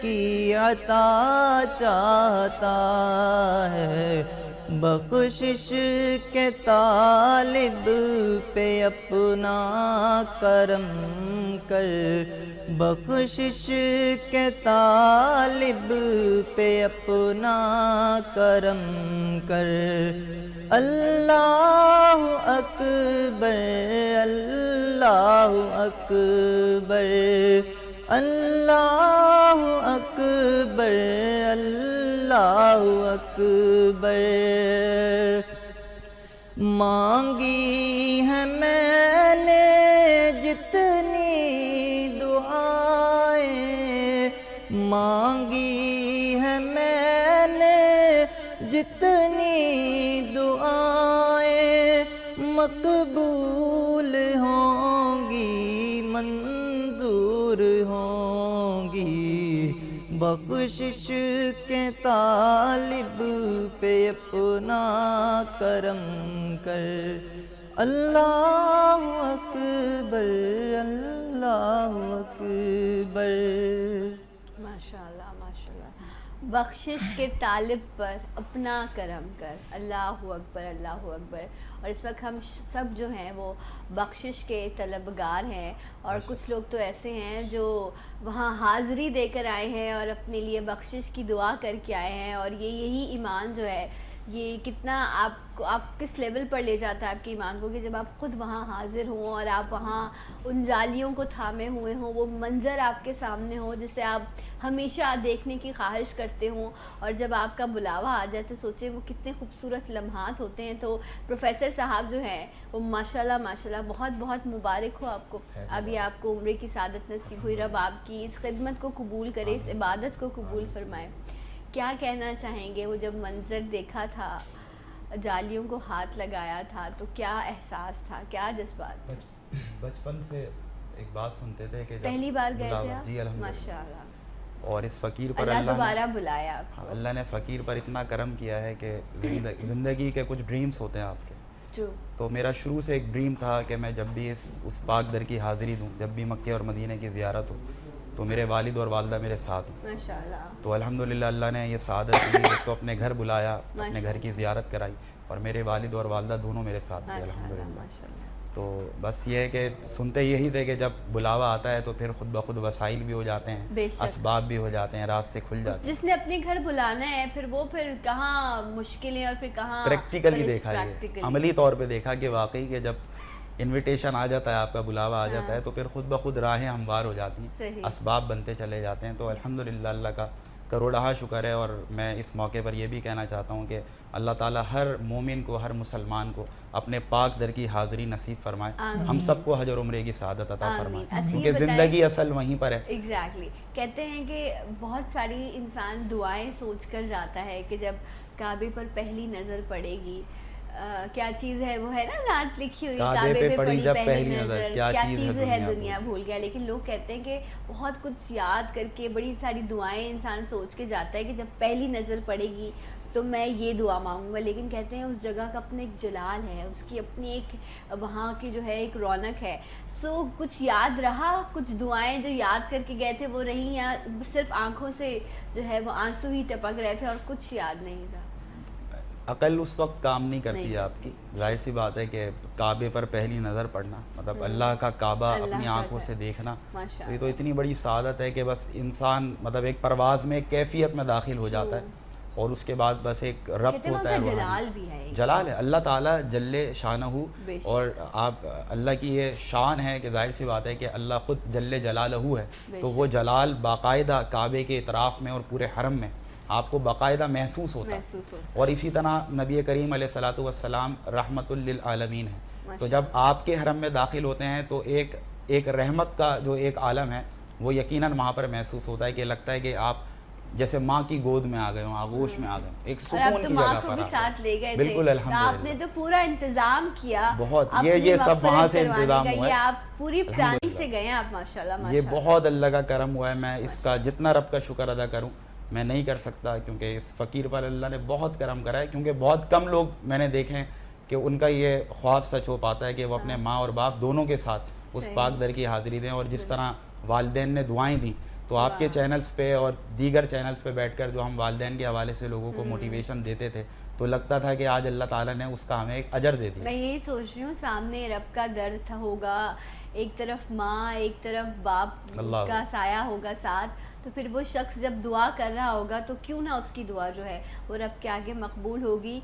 کی عطا چاہتا ہے، بخشش کے طالب پہ اپنا کرم کر، بخشش کے طالب پہ اپنا کرم کر۔ اللہ اکبر اللہ اکبر اللہ اکبر اللہ اکبر۔ مانگی ہے میں نے جتنی دعائیں، مانگی ہے میں نے جتنی دعائیں، مقبول ہوں گی منظور ہوں گی، بخشش کے طالب پہ اپنا کرم کر۔ اللہ اکبر اللہ اکبر۔ ماشاءاللہ ماشاءاللہ، بخشش کے طالب پر اپنا کرم کر، اللہ اکبر اللہ اکبر۔ اور اس وقت ہم سب جو ہیں وہ بخشش کے طلبگار ہیں، اور کچھ لوگ تو ایسے ہیں جو وہاں حاضری دے کر آئے ہیں اور اپنے لیے بخشش کی دعا کر کے آئے ہیں، اور یہی ایمان جو ہے یہ کتنا آپ کس لیول پر لے جاتا ہے آپ کے ایمان کو، کہ جب آپ خود وہاں حاضر ہوں اور آپ وہاں ان جالیوں کو تھامے ہوئے ہوں، وہ منظر آپ کے سامنے ہو جسے آپ ہمیشہ دیکھنے کی خواہش کرتے ہوں، اور جب آپ کا بلاوا آ جائے تو سوچیں وہ کتنے خوبصورت لمحات ہوتے ہیں۔ تو پروفیسر صاحب جو ہیں وہ ماشاءاللہ ماشاءاللہ بہت بہت مبارک ہو آپ کو، ابھی آپ کو عمرے کی سعادت نصیب ہوئی، رب آپ کی اس خدمت کو قبول کرے، اس عبادت کو قبول فرمائے۔ کیا کہنا چاہیں گے، وہ جب منظر دیکھا تھا، جالیوں کو ہاتھ لگایا تھا، تو کیا احساس تھا، کیا جذبات؟ بچپن سے ایک بات سنتے تھے کہ پہلی بار گئے تھے آپ؟ جی الحمدللہ، ماشاءاللہ، اور اس فقیر پر اللہ دوبارہ بلایا آپ کو۔ اللہ نے فقیر پر اتنا کرم کیا ہے کہ زندگی کے کچھ ڈریمز ہوتے ہیں آپ کے، تو میرا شروع سے ایک ڈریم تھا کہ میں جب بھی اس پاک در کی حاضری دوں، جب بھی مکہ اور مدینہ کی زیارت ہو تو میرے والد اور والدہ میرے ساتھ ہوں۔ ماشاءاللہ، تو الحمدللہ اللہ نے یہ سعادت دی، اس کو اپنے گھر بلایا، اپنے گھر کی زیارت کرائی، اور میرے والد اور والدہ دونوں میرے ساتھ تھے الحمدللہ۔ تو بس یہ ہے کہ سنتے یہی تھے کہ جب بلاوا آتا ہے تو پھر خود بخود وسائل بھی ہو جاتے ہیں، اسباب بھی ہو جاتے ہیں، راستے کھل جاتے ہیں۔ جس نے اپنے گھر بلانا ہے پھر وہ کہاں مشکلیں اور پھر کہاں پریکٹیکلی دیکھا ہے، عملی طور پہ دیکھا کہ واقعی کہ جب انویٹیشن آ جاتا ہے، آپ کا بلاوا آ جاتا ہے تو پھر خود بخود راہیں ہموار ہو جاتی ہیں، اسباب بنتے چلے جاتے ہیں۔ تو الحمدللہ اللہ کا کروڑہ شکر ہے، اور میں اس موقع پر یہ بھی کہنا چاہتا ہوں کہ اللہ تعالیٰ ہر مومن کو، ہر مسلمان کو اپنے پاک در کی حاضری نصیب فرمائے، ہم سب کو حج اور عمرے کی سعادت عطا فرمائے، کیونکہ زندگی اصل وہیں پر ہے۔ ایگزیکٹلی، کہتے ہیں کہ بہت ساری انسان دعائیں سوچ کر جاتا ہے کہ جب کعبے پر پہلی نظر پڑے گی، کیا چیز ہے، وہ ہے نا رات لکھی ہوئی، کعبے پہ پڑی پہلی نظر، کیا چیز ہے دنیا بھول گیا۔ لیکن لوگ کہتے ہیں کہ بہت کچھ یاد کر کے بڑی ساری دعائیں انسان سوچ کے جاتا ہے کہ جب پہلی نظر پڑے گی تو میں یہ دعا مانگوں گا، لیکن کہتے ہیں اس جگہ کا اپنا ایک جلال ہے، اس کی اپنی ایک وہاں کی جو ہے ایک رونق ہے۔ سو کچھ یاد رہا، کچھ دعائیں جو یاد کر کے گئے تھے وہ رہیں، یا صرف آنکھوں سے جو ہے وہ آنسو ہی ٹپک رہے تھے اور کچھ یاد نہیں رہا؟ عقل اس وقت کام نہیں کرتی ہے آپ کی، ظاہر سی بات ہے کہ کعبے پر پہلی نظر پڑنا، مطلب اللہ کا کعبہ اپنی آنکھوں سے دیکھنا، تو یہ تو اتنی بڑی سعادت ہے کہ بس انسان مطلب ایک پرواز میں ایک کیفیت میں داخل ہو جاتا ہے، اور اس کے بعد بس ایک ربط ہوتا ہے، جلال بھی ہے، جلال ہے اللہ تعالیٰ جل شانہ، اور آپ اللہ کی یہ شان ہے کہ ظاہر سی بات ہے کہ اللہ خود جل جلالہ ہے، تو وہ جلال باقاعدہ کعبے کے اطراف میں اور پورے حرم میں آپ کو باقاعدہ محسوس ہوتا ہے۔ اور اسی طرح نبی کریم علیہ الصلوۃ والسلام رحمت للعالمین ہے، تو جب آپ کے حرم میں داخل ہوتے ہیں تو ایک رحمت کا جو ایک عالم ہے وہ یقیناً وہاں پر محسوس ہوتا ہے، کہ لگتا ہے کہ آپ جیسے ماں کی گود میں آ گئے ہوں، آغوش میں آ گئے ہوں، ایک سکون کی جگہ پر ساتھ لے گئے، بالکل الحمدللہ، آپ نے تو پورا انتظام کیا، بہت یہ سب وہاں سے انتظام ہوا ہے، آپ پوری پلاننگ سے گئے ہیں آپ، ماشاءاللہ، یہ بہت اللہ کا کرم ہوا ہے۔ میں اس کا جتنا رب کا شکر ادا کروں میں نہیں کر سکتا، کیونکہ اس فقیر پر اللہ نے بہت کرم کرا ہے، کیونکہ بہت کم لوگ میں نے دیکھے ہیں کہ ان کا یہ خواب سچ ہو پاتا ہے کہ وہ اپنے ماں اور باپ دونوں کے ساتھ اس پاک در کی حاضری دیں، اور جس طرح والدین نے دعائیں دیں تو آپ کے چینلز پہ اور دیگر چینلز پہ بیٹھ کر جو ہم والدین کے حوالے سے لوگوں کو موٹیویشن دیتے تھے تو لگتا تھا کہ آج اللہ تعالیٰ نے اس کا ہمیں ایک اجر دے دیا. میں یہی سوچ رہی ہوں سامنے رب کا در ہوگا, ایک طرف ماں ایک طرف باپ کا سایہ ہوگا ساتھ, تو پھر وہ شخص جب دعا کر رہا ہوگا تو کیوں نہ اس کی دعا جو ہے وہ رب کے آگے مقبول ہوگی.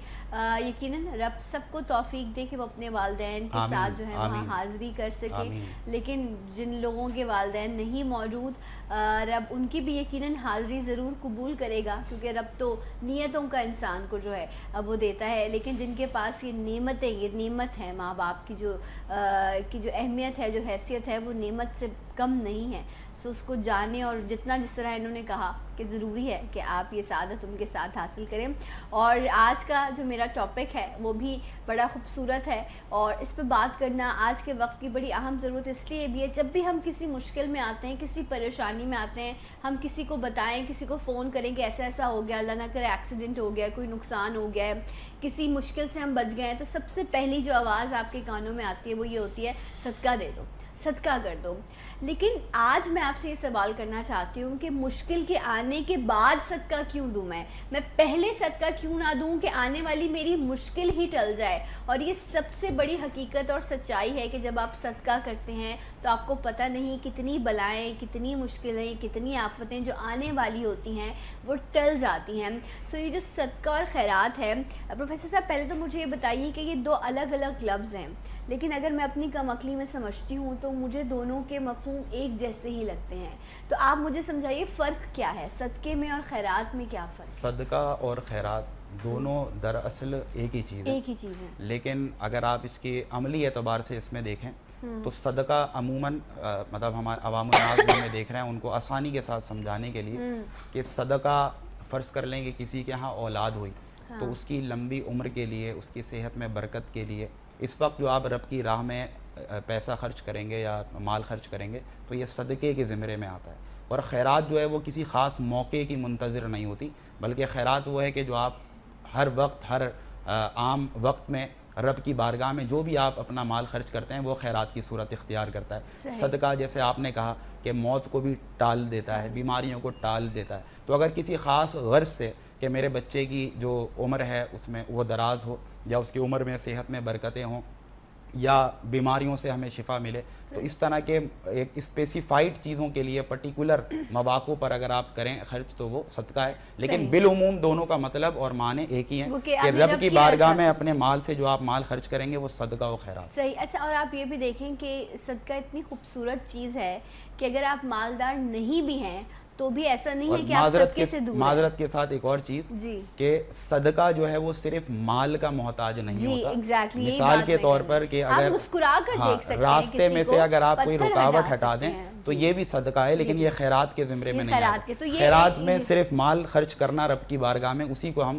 یقیناً رب سب کو توفیق دے کہ وہ اپنے والدین کے ساتھ جو ہے وہاں حاضری کر سکے, لیکن جن لوگوں کے والدین نہیں موجود رب ان کی بھی یقیناً حاضری ضرور قبول کرے گا, کیونکہ رب تو نیتوں کا انسان کو جو ہے وہ دیتا ہے. لیکن جن کے پاس یہ نعمتیں, یہ نعمت ہے ماں باپ کی جو اہمیت ہے, جو حیثیت ہے, وہ نعمت سے کم نہیں ہے. سو اس کو جانے, اور جتنا جس طرح انہوں نے کہا کہ ضروری ہے کہ آپ یہ سعادت ان کے ساتھ حاصل کریں. اور آج کا جو میرا ٹاپک ہے وہ بھی بڑا خوبصورت ہے, اور اس پہ بات کرنا آج کے وقت کی بڑی اہم ضرورت اس لیے بھی ہے. جب بھی ہم کسی مشکل میں آتے ہیں, کسی پریشانی میں آتے ہیں, ہم کسی کو بتائیں, کسی کو فون کریں کہ ایسا ایسا ہو گیا, اللہ نہ کرے ایکسیڈنٹ ہو گیا, کوئی نقصان ہو گیا ہے, کسی مشکل سے ہم بچ گئے ہیں, تو سب سے پہلی جو آواز آپ کے کانوں میں آتی ہے وہ یہ ہوتی ہے صدقہ دے دو, صدقہ کر دو. لیکن آج میں آپ سے یہ سوال کرنا چاہتی ہوں کہ مشکل کے آنے کے بعد صدقہ کیوں دوں, میں پہلے صدقہ کیوں نہ دوں کہ آنے والی میری مشکل ہی ٹل جائے. اور یہ سب سے بڑی حقیقت اور سچائی ہے کہ جب آپ صدقہ کرتے ہیں تو آپ کو پتہ نہیں کتنی بلائیں, کتنی مشکلیں, کتنی آفتیں جو آنے والی ہوتی ہیں وہ ٹل جاتی ہیں. سو یہ جو صدقہ اور خیرات ہے, پروفیسر صاحب پہلے تو مجھے یہ بتائیے کہ یہ دو الگ الگ لفظ ہیں, لیکن اگر میں اپنی کم عقلی میں سمجھتی ہوں تو مجھے دونوں کے مفہوم ایک جیسے ہی لگتے ہیں. تو آپ مجھے سمجھائیے فرق کیا ہے, صدقے میں اور خیرات میں کیا فرق؟ صدقہ اور خیرات دونوں دراصل ایک ہی چیز ہے, لیکن اگر آپ اس کے عملی اعتبار سے اس میں دیکھیں تو صدقہ عموماً مطلب ہمارے عوام الناس جو میں دیکھ رہے ہیں ان کو آسانی کے ساتھ سمجھانے کے لیے کہ صدقہ فرض کر لیں کہ کسی کے ہاں اولاد ہوئی تو اس کی لمبی عمر کے لیے, اس کی صحت میں برکت کے لیے اس وقت جو آپ رب کی راہ میں پیسہ خرچ کریں گے یا مال خرچ کریں گے تو یہ صدقے کے زمرے میں آتا ہے. اور خیرات جو ہے وہ کسی خاص موقع کی منتظر نہیں ہوتی, بلکہ خیرات وہ ہے کہ جو آپ ہر وقت, ہر عام وقت میں رب کی بارگاہ میں جو بھی آپ اپنا مال خرچ کرتے ہیں وہ خیرات کی صورت اختیار کرتا ہے. صدقہ جیسے آپ نے کہا کہ موت کو بھی ٹال دیتا ہے, بیماریوں کو ٹال دیتا ہے. تو اگر کسی خاص غرض سے کہ میرے بچے کی جو عمر ہے اس میں وہ دراز ہو, یا اس کی عمر میں صحت میں برکتیں ہوں, یا بیماریوں سے ہمیں شفا ملے, تو اس طرح کے ایک اسپیسیفائڈ چیزوں کے لیے پرٹیکولر مواقع پر اگر آپ کریں خرچ تو وہ صدقہ ہے. لیکن بالعموم دونوں کا مطلب اور معنی ایک ہی ہیں کہ رب کی بارگاہ میں اپنے مال سے جو آپ مال خرچ کریں گے وہ صدقہ و خیرات. صحیح. اچھا, اور آپ یہ بھی دیکھیں کہ صدقہ اتنی خوبصورت چیز ہے کہ اگر آپ مالدار نہیں بھی ہیں تو بھی ایسا نہیں ہے کہ آپ صدقے سے دور ہیں. معذرت کے ساتھ ایک اور چیز کہ صدقہ جو ہے وہ صرف مال کا محتاج نہیں ہوتا. مثال کے طور پر کہ اگر راستے میں سے اگر آپ کوئی رکاوٹ ہٹا دیں تو یہ بھی صدقہ ہے, لیکن یہ خیرات کے زمرے میں نہیں آتا. خیرات میں صرف مال خرچ کرنا رب کی بارگاہ میں, اسی کو ہم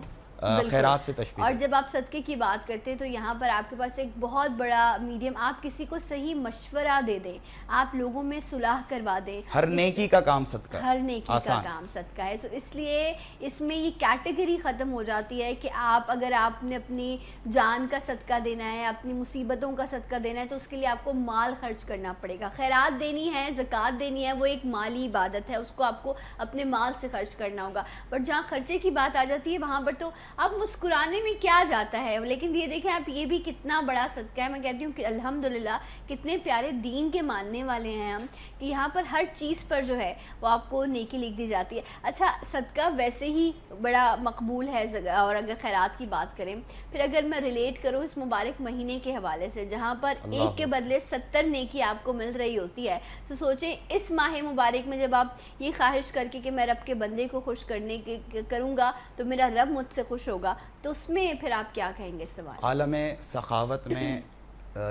خیرات سے تشبیہ. اور جب آپ صدقے کی بات کرتے ہیں تو یہاں پر آپ کے پاس ایک بہت بڑا میڈیم, آپ کسی کو صحیح مشورہ دے دیں, آپ لوگوں میں صلح کروا دیں. ہر نیکی کا کام صدقہ ہے, ہر نیکی کا کام صدقہ ہے. تو اس لیے اس میں یہ کیٹیگری ختم ہو جاتی ہے کہ آپ اگر آپ نے اپنی جان کا صدقہ دینا ہے, اپنی مصیبتوں کا صدقہ دینا ہے, تو اس کے لیے آپ کو مال خرچ کرنا پڑے گا. خیرات دینی ہے, زکوٰۃ دینی ہے, وہ ایک مالی عبادت ہے, اس کو آپ کو اپنے مال سے خرچ کرنا ہوگا. بٹ جہاں خرچے کی بات آ جاتی ہے وہاں پر تو اب مسکرانے میں کیا جاتا ہے. لیکن یہ دیکھیں آپ, یہ بھی کتنا بڑا صدقہ ہے. میں کہتی ہوں کہ الحمدللہ کتنے پیارے دین کے ماننے والے ہیں ہم کہ یہاں پر ہر چیز پر جو ہے وہ آپ کو نیکی لکھ دی جاتی ہے. اچھا, صدقہ ویسے ہی بڑا مقبول ہے, اور اگر خیرات کی بات کریں پھر اگر میں ریلیٹ کروں اس مبارک مہینے کے حوالے سے جہاں پر ایک کے بدلے 70 نیکی آپ کو مل رہی ہوتی ہے, تو سوچیں اس ماہ مبارک میں جب آپ یہ خواہش کر کے کہ میں رب کے بندے کو خوش کرنے کے کروں گا تو میرا رب مجھ سے خوش ہوگا, تو اس میں پھر آپ کیا کہیں گے اس سوال؟ عالم سخاوت میں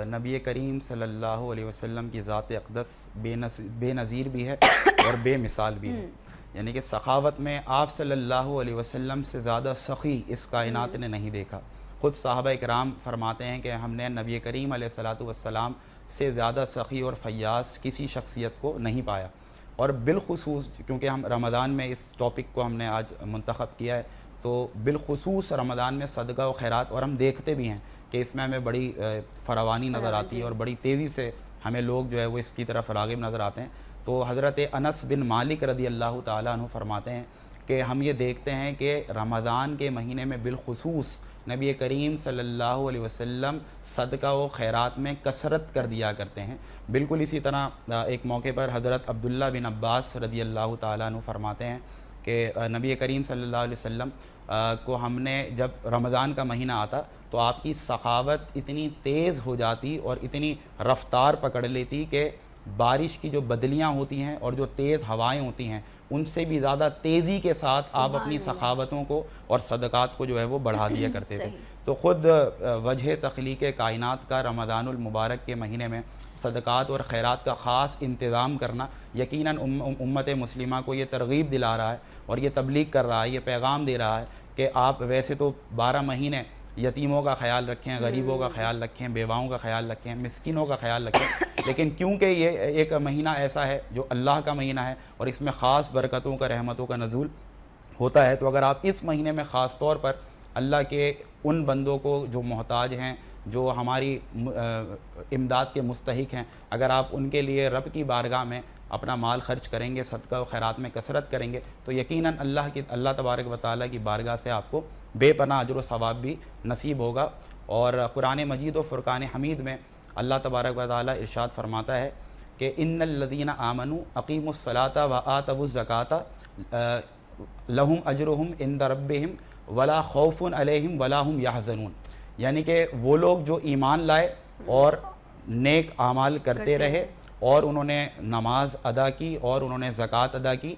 نبی کریم صلی اللہ علیہ وسلم کی ذات اقدس بے نظیر بھی ہے اور بے مثال بھی ہے. یعنی کہ سخاوت میں آپ صلی اللہ علیہ وسلم سے زیادہ سخی اس کائنات نے نہیں دیکھا. خود صحابہ اکرام فرماتے ہیں کہ ہم نے نبی کریم علیہ الصلوۃ والسلام سے زیادہ سخی اور فیاض کسی شخصیت کو نہیں پایا. اور بالخصوص کیونکہ ہم رمضان میں اس ٹاپک کو ہم نے آج منتخب کیا ہے, تو بالخصوص رمضان میں صدقہ و خیرات, اور ہم دیکھتے بھی ہیں کہ اس میں ہمیں بڑی فراوانی نظر آتی ہے اور بڑی تیزی سے ہمیں لوگ جو ہے وہ اس کی طرف راغب نظر آتے ہیں. تو حضرت انس بن مالک رضی اللہ تعالیٰ عنہ فرماتے ہیں کہ ہم یہ دیکھتے ہیں کہ رمضان کے مہینے میں بالخصوص نبی کریم صلی اللہ علیہ وسلم صدقہ و خیرات میں کثرت کر دیا کرتے ہیں۔ بالکل اسی طرح ایک موقع پر حضرت عبداللہ بن عباس رضی اللہ تعالیٰ عنہ فرماتے ہیں کہ نبی کریم صلی اللہ علیہ وسلم کو ہم نے جب رمضان کا مہینہ آتا تو آپ کی سخاوت اتنی تیز ہو جاتی اور اتنی رفتار پکڑ لیتی کہ بارش کی جو بدلیاں ہوتی ہیں اور جو تیز ہوائیں ہوتی ہیں ان سے بھی زیادہ تیزی کے ساتھ آپ اپنی سخاوتوں کو اور صدقات کو جو ہے وہ بڑھا دیا کرتے تھے۔ تو خود وجہ تخلیق کائنات کا رمضان المبارک کے مہینے میں صدقات اور خیرات کا خاص انتظام کرنا یقیناً امت مسلمہ کو یہ ترغیب دلا رہا ہے اور یہ تبلیغ کر رہا ہے، یہ پیغام دے رہا ہے کہ آپ ویسے تو 12 مہینے یتیموں کا خیال رکھیں، غریبوں کا خیال رکھیں، بیواؤں کا خیال رکھیں، مسکینوں کا خیال رکھیں، لیکن کیونکہ یہ ایک مہینہ ایسا ہے جو اللہ کا مہینہ ہے اور اس میں خاص برکتوں کا، رحمتوں کا نزول ہوتا ہے، تو اگر آپ اس مہینے میں خاص طور پر اللہ کے ان بندوں کو جو محتاج ہیں، جو ہماری امداد کے مستحق ہیں، اگر آپ ان کے لیے رب کی بارگاہ میں اپنا مال خرچ کریں گے، صدقہ و خیرات میں کثرت کریں گے، تو یقیناً اللہ تبارک و تعالیٰ کی بارگاہ سے آپ کو بے پناہ اجر و ثواب بھی نصیب ہوگا۔ اور قرآن مجید و فرقان حمید میں اللہ تبارک و تعالیٰ ارشاد فرماتا ہے کہ ان الذین آمنوا اقیموا الصلاۃ وآتوا الزکاۃ لہم اجرہم عند ربہم ولا خوف علیہم ولا ہم یحزنون، یعنی کہ وہ لوگ جو ایمان لائے اور نیک اعمال کرتے رہے اور انہوں نے نماز ادا کی اور انہوں نے زکوٰۃ ادا کی،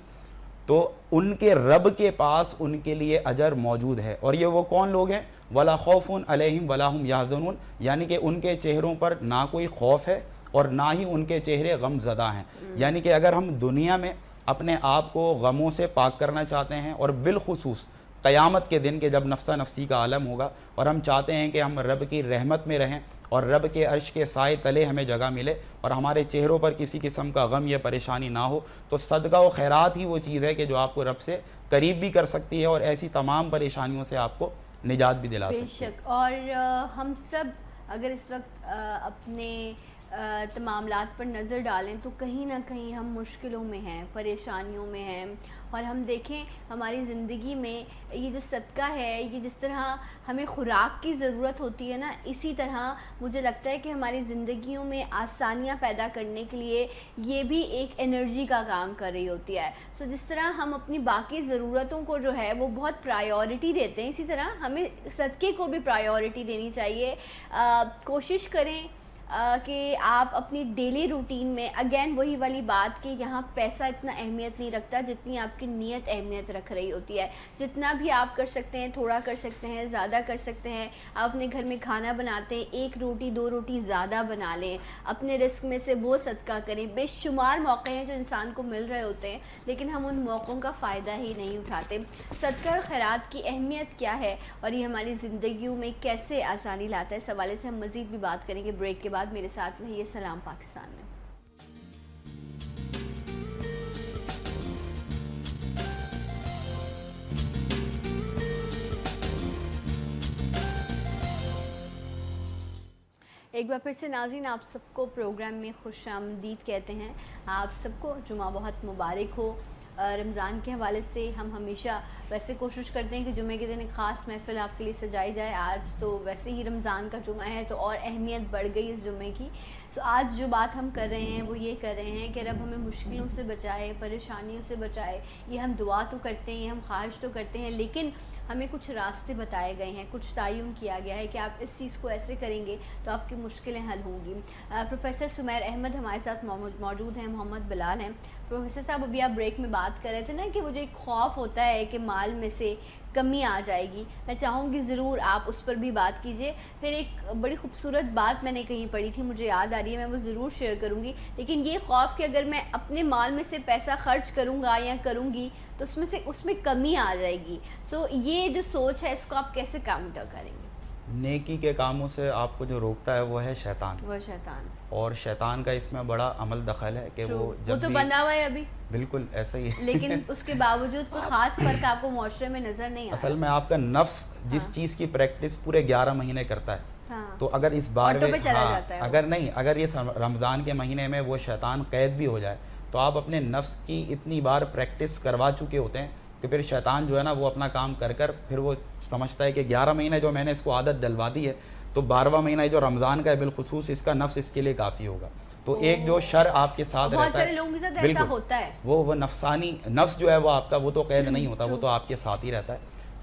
تو ان کے رب کے پاس ان کے لیے اجر موجود ہے۔ اور یہ وہ کون لوگ ہیں؟ ولا خوف علیہم ولا ہم یحزنون، یعنی کہ ان کے چہروں پر نہ کوئی خوف ہے اور نہ ہی ان کے چہرے غم زدہ ہیں۔ یعنی کہ اگر ہم دنیا میں اپنے آپ کو غموں سے پاک کرنا چاہتے ہیں اور بالخصوص قیامت کے دن کے جب نفسہ نفسی کا عالم ہوگا اور ہم چاہتے ہیں کہ ہم رب کی رحمت میں رہیں اور رب کے عرش کے سائے تلے ہمیں جگہ ملے اور ہمارے چہروں پر کسی قسم کا غم یا پریشانی نہ ہو، تو صدقہ و خیرات ہی وہ چیز ہے کہ جو آپ کو رب سے قریب بھی کر سکتی ہے اور ایسی تمام پریشانیوں سے آپ کو نجات بھی دلا سکتی ہے۔ بے شک، اور ہم سب اگر اس وقت اپنے معاملات پر نظر ڈالیں تو کہیں نہ کہیں ہم مشکلوں میں ہیں، پریشانیوں میں ہیں، اور ہم دیکھیں ہماری زندگی میں یہ جو صدقہ ہے، یہ جس طرح ہمیں خوراک کی ضرورت ہوتی ہے نا، اسی طرح مجھے لگتا ہے کہ ہماری زندگیوں میں آسانیاں پیدا کرنے کے لیے یہ بھی ایک انرجی کا کام کر رہی ہوتی ہے۔ سو جس طرح ہم اپنی باقی ضرورتوں کو جو ہے وہ بہت پرائیورٹی دیتے ہیں، اسی طرح ہمیں صدقے کو بھی پرائیورٹی دینی چاہیے۔ کوشش کریں کہ آپ اپنی ڈیلی روٹین میں، اگین وہی والی بات کہ یہاں پیسہ اتنا اہمیت نہیں رکھتا جتنی آپ کی نیت اہمیت رکھ رہی ہوتی ہے۔ جتنا بھی آپ کر سکتے ہیں، تھوڑا کر سکتے ہیں، زیادہ کر سکتے ہیں۔ آپ اپنے گھر میں کھانا بناتے ہیں، 1 روٹی 2 روٹی زیادہ بنا لیں، اپنے رزق میں سے وہ صدقہ کریں۔ بے شمار موقع ہیں جو انسان کو مل رہے ہوتے ہیں لیکن ہم ان موقعوں کا فائدہ ہی نہیں اٹھاتے۔ صدقہ اور خیرات کی اہمیت کیا ہے اور یہ ہماری زندگیوں میں کیسے آسانی لاتا ہے، اس حوالے سے ہم مزید بھی بات کریں گے بریک کے بعد۔ میرے ساتھ رہیے سلام پاکستان میں۔ ایک بار پھر سے ناظرین آپ سب کو پروگرام میں خوش آمدید کہتے ہیں۔ آپ سب کو جمعہ بہت مبارک ہو۔ رمضان کے حوالے سے ہم ہمیشہ ویسے کوشش کرتے ہیں کہ جمعے کے دن ایک خاص محفل آپ کے لیے سجائی جائے۔ آج تو ویسے ہی رمضان کا جمعہ ہے تو اور اہمیت بڑھ گئی اس جمعے کی۔ سو آج جو بات ہم کر رہے ہیں وہ یہ کر رہے ہیں کہ رب ہمیں مشکلوں سے بچائے، پریشانیوں سے بچائے۔ یہ ہم دعا تو کرتے ہیں، یہ ہم خواہش تو کرتے ہیں، لیکن ہمیں کچھ راستے بتائے گئے ہیں، کچھ تعین کیا گیا ہے کہ آپ اس چیز کو ایسے کریں گے تو آپ کی مشکلیں حل ہوں گی۔ پروفیسر سمیر احمد ہمارے ساتھ موجود ہیں، محمد بلال ہیں۔ پروفیسر صاحب ابھی آپ بریک میں بات کر رہے تھے نا کہ وہ جو ایک خوف ہوتا ہے کہ مال میں سے کمی آ جائے گی، میں چاہوں گی ضرور آپ اس پر بھی بات کیجئے۔ پھر ایک بڑی خوبصورت بات میں نے کہیں پڑھی تھی، مجھے یاد آ رہی ہے، میں وہ ضرور شیئر کروں گی، لیکن یہ خوف کہ اگر میں اپنے مال میں سے پیسہ خرچ کروں گا یا کروں گی تو اس میں کمی آ جائے گی۔ سو یہ جو سوچ ہے اس کو آپ کیسے کاؤنٹر کریں گے؟ نیکی کے کاموں سے آپ کو جو روکتا ہے وہ ہے شیطان، اور شیطان کا اس میں بڑا عمل دخل ہے کہ وہ جب تو بنا ہوا ہے ابھی، بالکل ایسا ہی ہے، لیکن اس کے باوجود کوئی خاص فرق آپ کو معاشرے میں نظر نہیں آتا۔ اصل میں آپ کا نفس جس چیز کی پریکٹس پورے 11 مہینے کرتا ہے، تو اگر اس بار اگر یہ رمضان کے مہینے میں وہ شیطان قید بھی ہو جائے تو آپ اپنے نفس کی اتنی بار پریکٹس کروا چکے ہوتے ہیں کہ پھر شیطان جو ہے نا وہ اپنا کام کر کر پھر وہ سمجھتا ہے کہ 11 مہینے جو میں نے اس کو عادت ڈلوا دی ہے تو 12واں مہینہ جو رمضان کا ہے بالخصوص اس کا نفس اس کے لیے کافی ہوگا. تو ایک جو شر آپ کے ساتھ رہتا ہے, بہت سارے لوگوں کے ساتھ ایسا ہوتا ہے, وہ نفسانی نفس جو ہے وہ آپ کا وہ تو قید نہیں ہوتا, وہ تو آپ کے ساتھ ہی رہتا ہے.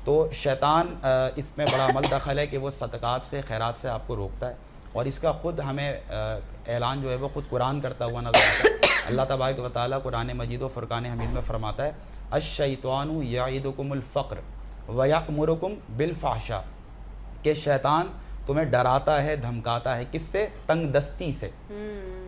تو شیطان اس میں بڑا عمل دخل ہے کہ وہ صدقات سے خیرات سے آپ کو روکتا ہے, اور اس کا خود ہمیں اعلان جو ہے وہ خود قرآن کرتا ہوا نظر آتا ہے. اللہ تبارک و تعالیٰ قرآن مجید و فرقان حمید میں فرماتا ہے الشیطان یعدکم الفقر ویأمرکم بالفحشاء, کہ شیطان تمہیں ڈراتا ہے دھمکاتا ہے, کس سے؟ تنگ دستی سے,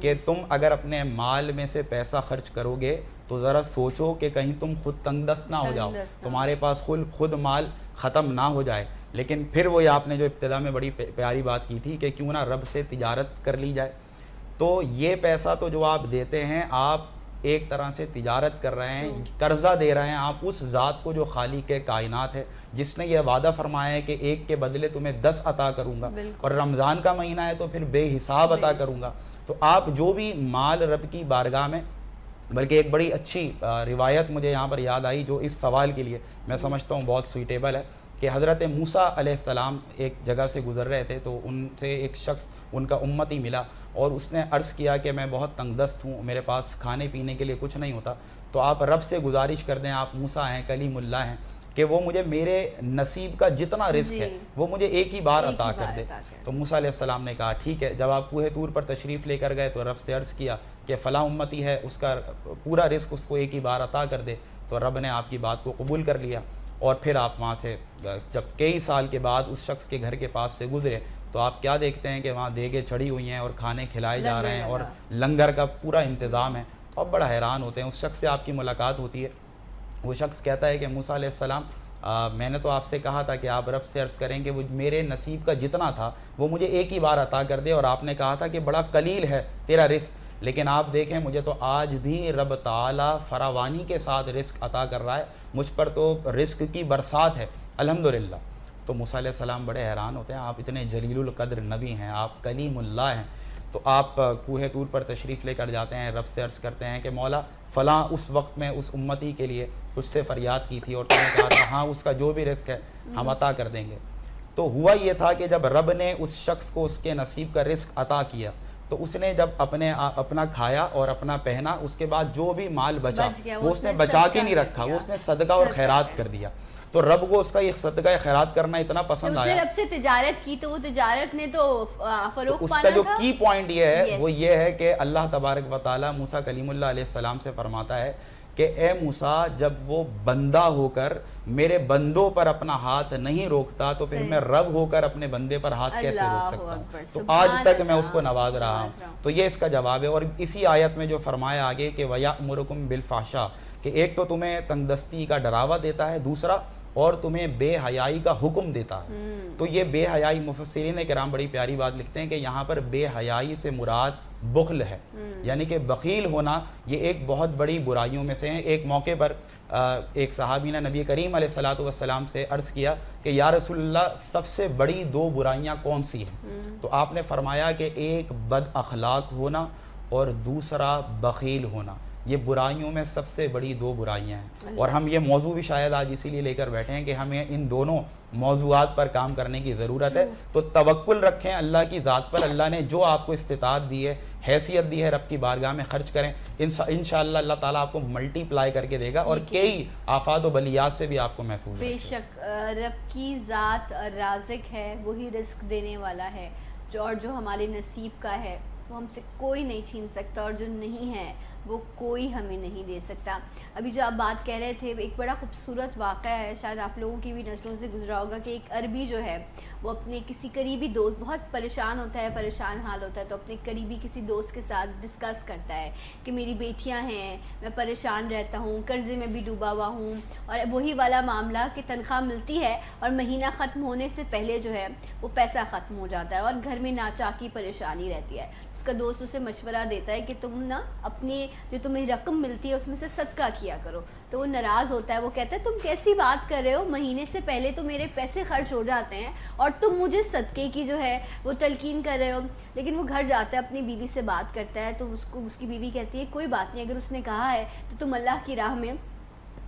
کہ تم اگر اپنے مال میں سے پیسہ خرچ کرو گے تو ذرا سوچو کہ کہیں تم خود تنگ دست نہ ہو جاؤ, تمہارے پاس خود مال ختم نہ ہو جائے. لیکن پھر وہ آپ نے جو ابتدا میں بڑی پیاری بات کی تھی کہ کیوں نہ رب سے تجارت کر لی جائے. تو یہ پیسہ تو جو آپ دیتے ہیں آپ ایک طرح سے تجارت کر رہے ہیں, قرضہ دے رہے ہیں آپ اس ذات کو جو خالق کائنات ہے, جس نے یہ وعدہ فرمایا ہے کہ ایک کے بدلے تمہیں 10 عطا کروں گا, اور رمضان کا مہینہ ہے تو پھر بے حساب عطا کروں گا. تو آپ جو بھی مال رب کی بارگاہ میں, بلکہ ایک بڑی اچھی روایت مجھے یہاں پر یاد آئی جو اس سوال کے لیے میں سمجھتا ہوں بہت سویٹیبل ہے, کہ حضرت موسیٰ علیہ السلام ایک جگہ سے گزر رہے تھے تو ان سے ایک شخص ان کا امتی ملا, اور اس نے عرض کیا کہ میں بہت تنگ دست ہوں, میرے پاس کھانے پینے کے لیے کچھ نہیں ہوتا, تو آپ رب سے گزارش کر دیں, آپ موسیٰ ہیں کلیم اللہ ہیں, کہ وہ مجھے میرے نصیب کا جتنا رزق ہے وہ مجھے ایک ہی بار عطا کر دے. تو موسیٰ علیہ السلام نے کہا ٹھیک ہے. جب آپ کوہ طور پر تشریف لے کر گئے تو رب سے عرض کیا کہ فلاں امتی ہے, اس کا پورا رزق اس کو ایک ہی بار عطا کر دے, تو رب نے آپ کی بات کو قبول کر لیا. اور پھر آپ وہاں سے جب کئی سال کے بعد اس شخص کے گھر کے پاس سے گزرے تو آپ کیا دیکھتے ہیں کہ وہاں دیگیں چڑھی ہوئی ہیں اور کھانے کھلائے جا رہے ہیں اور لنگر کا پورا انتظام ہے. تو آپ بڑا حیران ہوتے ہیں. اس شخص سے آپ کی ملاقات ہوتی ہے, وہ شخص کہتا ہے کہ موسیٰ علیہ السلام میں نے تو آپ سے کہا تھا کہ آپ رب سے عرض کریں کہ وہ میرے نصیب کا جتنا تھا وہ مجھے ایک ہی بار عطا کر دے, اور آپ نے کہا تھا کہ بڑا قلیل ہے تیرا رزق, لیکن آپ دیکھیں مجھے تو آج بھی رب تعالیٰ فراوانی کے ساتھ رزق عطا کر رہا ہے, مجھ پر تو رزق کی برسات ہے الحمدللہ. تو موسیٰ علیہ السلام بڑے حیران ہوتے ہیں, آپ اتنے جلیل القدر نبی ہیں, آپ کلیم اللہ ہیں. تو آپ کوہ طور پر تشریف لے کر جاتے ہیں, رب سے عرض کرتے ہیں کہ مولا فلاں اس وقت میں اس امتی کے لیے اس سے فریاد کی تھی اور تم نے کہا تھا ہاں اس کا جو بھی رزق ہے ہم عطا کر دیں گے. تو ہوا یہ تھا کہ جب رب نے اس شخص کو اس کے نصیب کا رزق عطا کیا تو اس نے جب اپنا کھایا اور اپنا پہنا, اس کے بعد جو بھی مال بچا وہ اس نے بچا کے نہیں رکھا, وہ اس نے صدقہ اور خیرات کر دیا. تو رب کو اس کا یہ صدقہ خیرات کرنا اتنا پسند آیا, رب سے تجارت کی تو وہ تجارت نے تو فروغ پانا تھا. اس کا جو کی پوائنٹ یہ ہے وہ یہ ہے کہ اللہ تبارک و تعالیٰ موسیٰ کلیم اللہ علیہ السلام سے فرماتا ہے کہ اے موسیٰ جب وہ بندہ ہو کر میرے بندوں پر اپنا ہاتھ نہیں روکتا تو پھر میں رب ہو کر اپنے بندے پر ہاتھ کیسے روک سکتا ہوں, تو آج تک میں اس کو نواز رہا ہوں. تو یہ اس کا جواب ہے. اور اسی آیت میں جو فرمایا آگے کہ وَيَأْمُرُكُمْ بِالْفَحْشَاءِ, کہ ایک تو تمہیں تنگ دستی کا ڈراوا دیتا ہے, دوسرا اور تمہیں بے حیائی کا حکم دیتا ہے. تو یہ بے حیائی, مفسرین کرام بڑی پیاری بات لکھتے ہیں کہ یہاں پر بے حیائی سے مراد بخل ہے, یعنی کہ بخیل ہونا یہ ایک بہت بڑی برائیوں میں سے ہیں. ایک موقع پر ایک صحابی نے نبی کریم علیہ السلام سے عرض کیا کہ یا رسول اللہ سب سے بڑی 2 برائیاں کون سی ہیں؟ تو آپ نے فرمایا کہ ایک بد اخلاق ہونا اور دوسرا بخیل ہونا, یہ برائیوں میں سب سے بڑی 2 برائیاں ہیں. اور ہم یہ موضوع بھی شاید آج اسی لیے لے کر بیٹھے ہیں کہ ہمیں ان دونوں موضوعات پر کام کرنے کی ضرورت ہے. تو توکل رکھیں اللہ کی ذات پر, اللہ نے جو آپ کو استطاعت دی ہے, حیثیت دی ہے, رب کی بارگاہ میں خرچ کریں, انشاءاللہ اللہ تعالیٰ آپ کو ملٹی پلائی کر کے دے گا اور کئی آفات و بلیات سے بھی آپ کو محفوظ رکھے. بے شک رب کی ذات رازق ہے, وہی رزق دینے والا ہے, جو ہمارے نصیب کا ہے وہ ہم سے کوئی نہیں چھین سکتا, اور جو نہیں ہے وہ کوئی ہمیں نہیں دے سکتا. ابھی جو آپ بات کہہ رہے تھے ایک بڑا خوبصورت واقعہ ہے, شاید آپ لوگوں کی بھی نظروں سے گزرا ہوگا, کہ ایک عربی جو ہے وہ اپنے کسی قریبی دوست, بہت پریشان ہوتا ہے, پریشان حال ہوتا ہے, تو اپنے قریبی کسی دوست کے ساتھ ڈسکس کرتا ہے کہ میری بیٹیاں ہیں, میں پریشان رہتا ہوں, قرضے میں بھی ڈوبا ہوا ہوں, اور وہی والا معاملہ کہ تنخواہ ملتی ہے اور مہینہ ختم ہونے سے پہلے جو ہے وہ پیسہ ختم ہو جاتا ہے اور گھر میں ناچاکی پریشانی رہتی ہے. کا دوست اسے مشورہ دیتا ہے کہ تم نا اپنی جو تمہیں رقم ملتی ہے اس میں سے صدقہ کیا کرو. تو وہ ناراض ہوتا ہے, وہ کہتا ہے تم کیسی بات کر رہے ہو, مہینے سے پہلے تو میرے پیسے خرچ ہو جاتے ہیں اور تم مجھے صدقے کی جو ہے وہ تلقین کر رہے ہو. لیکن وہ گھر جاتا ہے, اپنی بیوی سے بات کرتا ہے, تو اس کی بیوی کہتی ہے کوئی بات نہیں, اگر اس نے کہا ہے تو تم اللہ کی راہ میں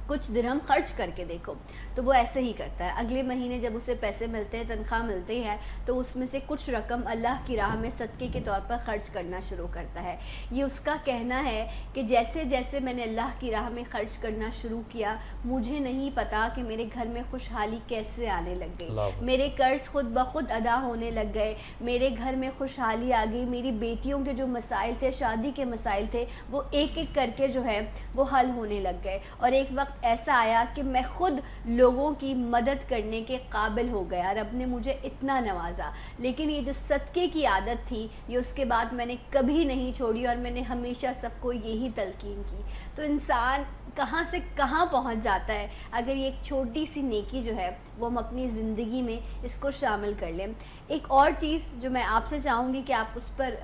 کچھ درہم خرچ کر کے دیکھو. تو وہ ایسے ہی کرتا ہے. اگلے مہینے جب اسے پیسے ملتے ہیں, تنخواہ ملتی ہے, تو اس میں سے کچھ رقم اللہ کی راہ میں صدقے کے طور پر خرچ کرنا شروع کرتا ہے. یہ اس کا کہنا ہے کہ جیسے جیسے میں نے اللہ کی راہ میں خرچ کرنا شروع کیا, مجھے نہیں پتا کہ میرے گھر میں خوشحالی کیسے آنے لگ گئی, میرے قرض خود بخود ادا ہونے لگ گئے, میرے گھر میں خوشحالی آ گئی, میری بیٹیوں کے جو مسائل تھے, شادی کے مسائل تھے, وہ ایک ایک کر کے جو ہے وہ حل ہونے لگ گئے. اور ایک وقت ایسا آیا کہ میں خود لوگوں کی مدد کرنے کے قابل ہو گیا, رب نے مجھے اتنا نوازا. لیکن یہ جو صدقے کی عادت تھی, یہ اس کے بعد میں نے کبھی نہیں چھوڑی, اور میں نے ہمیشہ سب کو یہی تلقین کی. تو انسان کہاں سے کہاں پہنچ جاتا ہے اگر یہ ایک چھوٹی سی نیکی جو ہے وہ ہم اپنی زندگی میں اس کو شامل کر لیں. ایک اور چیز جو میں آپ سے چاہوں گی کہ آپ اس پر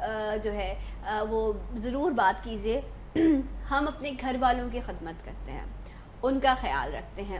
جو ہے وہ ضرور بات کیجئے. ہم اپنے گھر والوں کی خدمت کرتے ہیں, ان کا خیال رکھتے ہیں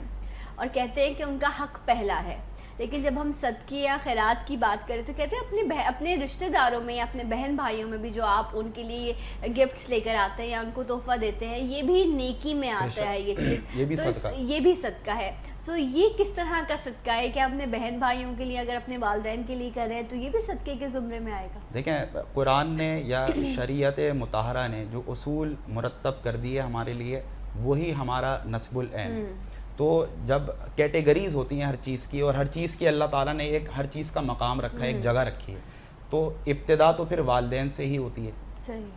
اور کہتے ہیں کہ ان کا حق پہلا ہے, لیکن جب ہم صدقے یا خیرات کی بات کریں تو کہتے ہیں اپنے رشتہ داروں میں یا اپنے بہن بھائیوں میں بھی جو آپ ان کے لیے گفٹس لے کر آتے ہیں یا ان کو تحفہ دیتے ہیں, یہ بھی نیکی میں آتا ہے. یہ چیز یہ بھی صدقہ ہے. سو یہ کس طرح کا صدقہ ہے کہ اپنے بہن بھائیوں کے لیے, اگر اپنے والدین کے لیے کر رہے ہیں تو یہ بھی صدقے کے زمرے میں آئے گا؟ دیکھیں, قرآن نے یا شریعت مطہرہ نے جو اصول مرتب کر دیے ہمارے لیے, وہی ہمارا نصب العین. تو جب کیٹیگریز ہوتی ہیں ہر چیز کی, اور ہر چیز کی اللہ تعالیٰ نے ایک ہر چیز کا مقام رکھا ہے, ایک جگہ رکھی ہے, تو ابتدا تو پھر والدین سے ہی ہوتی ہے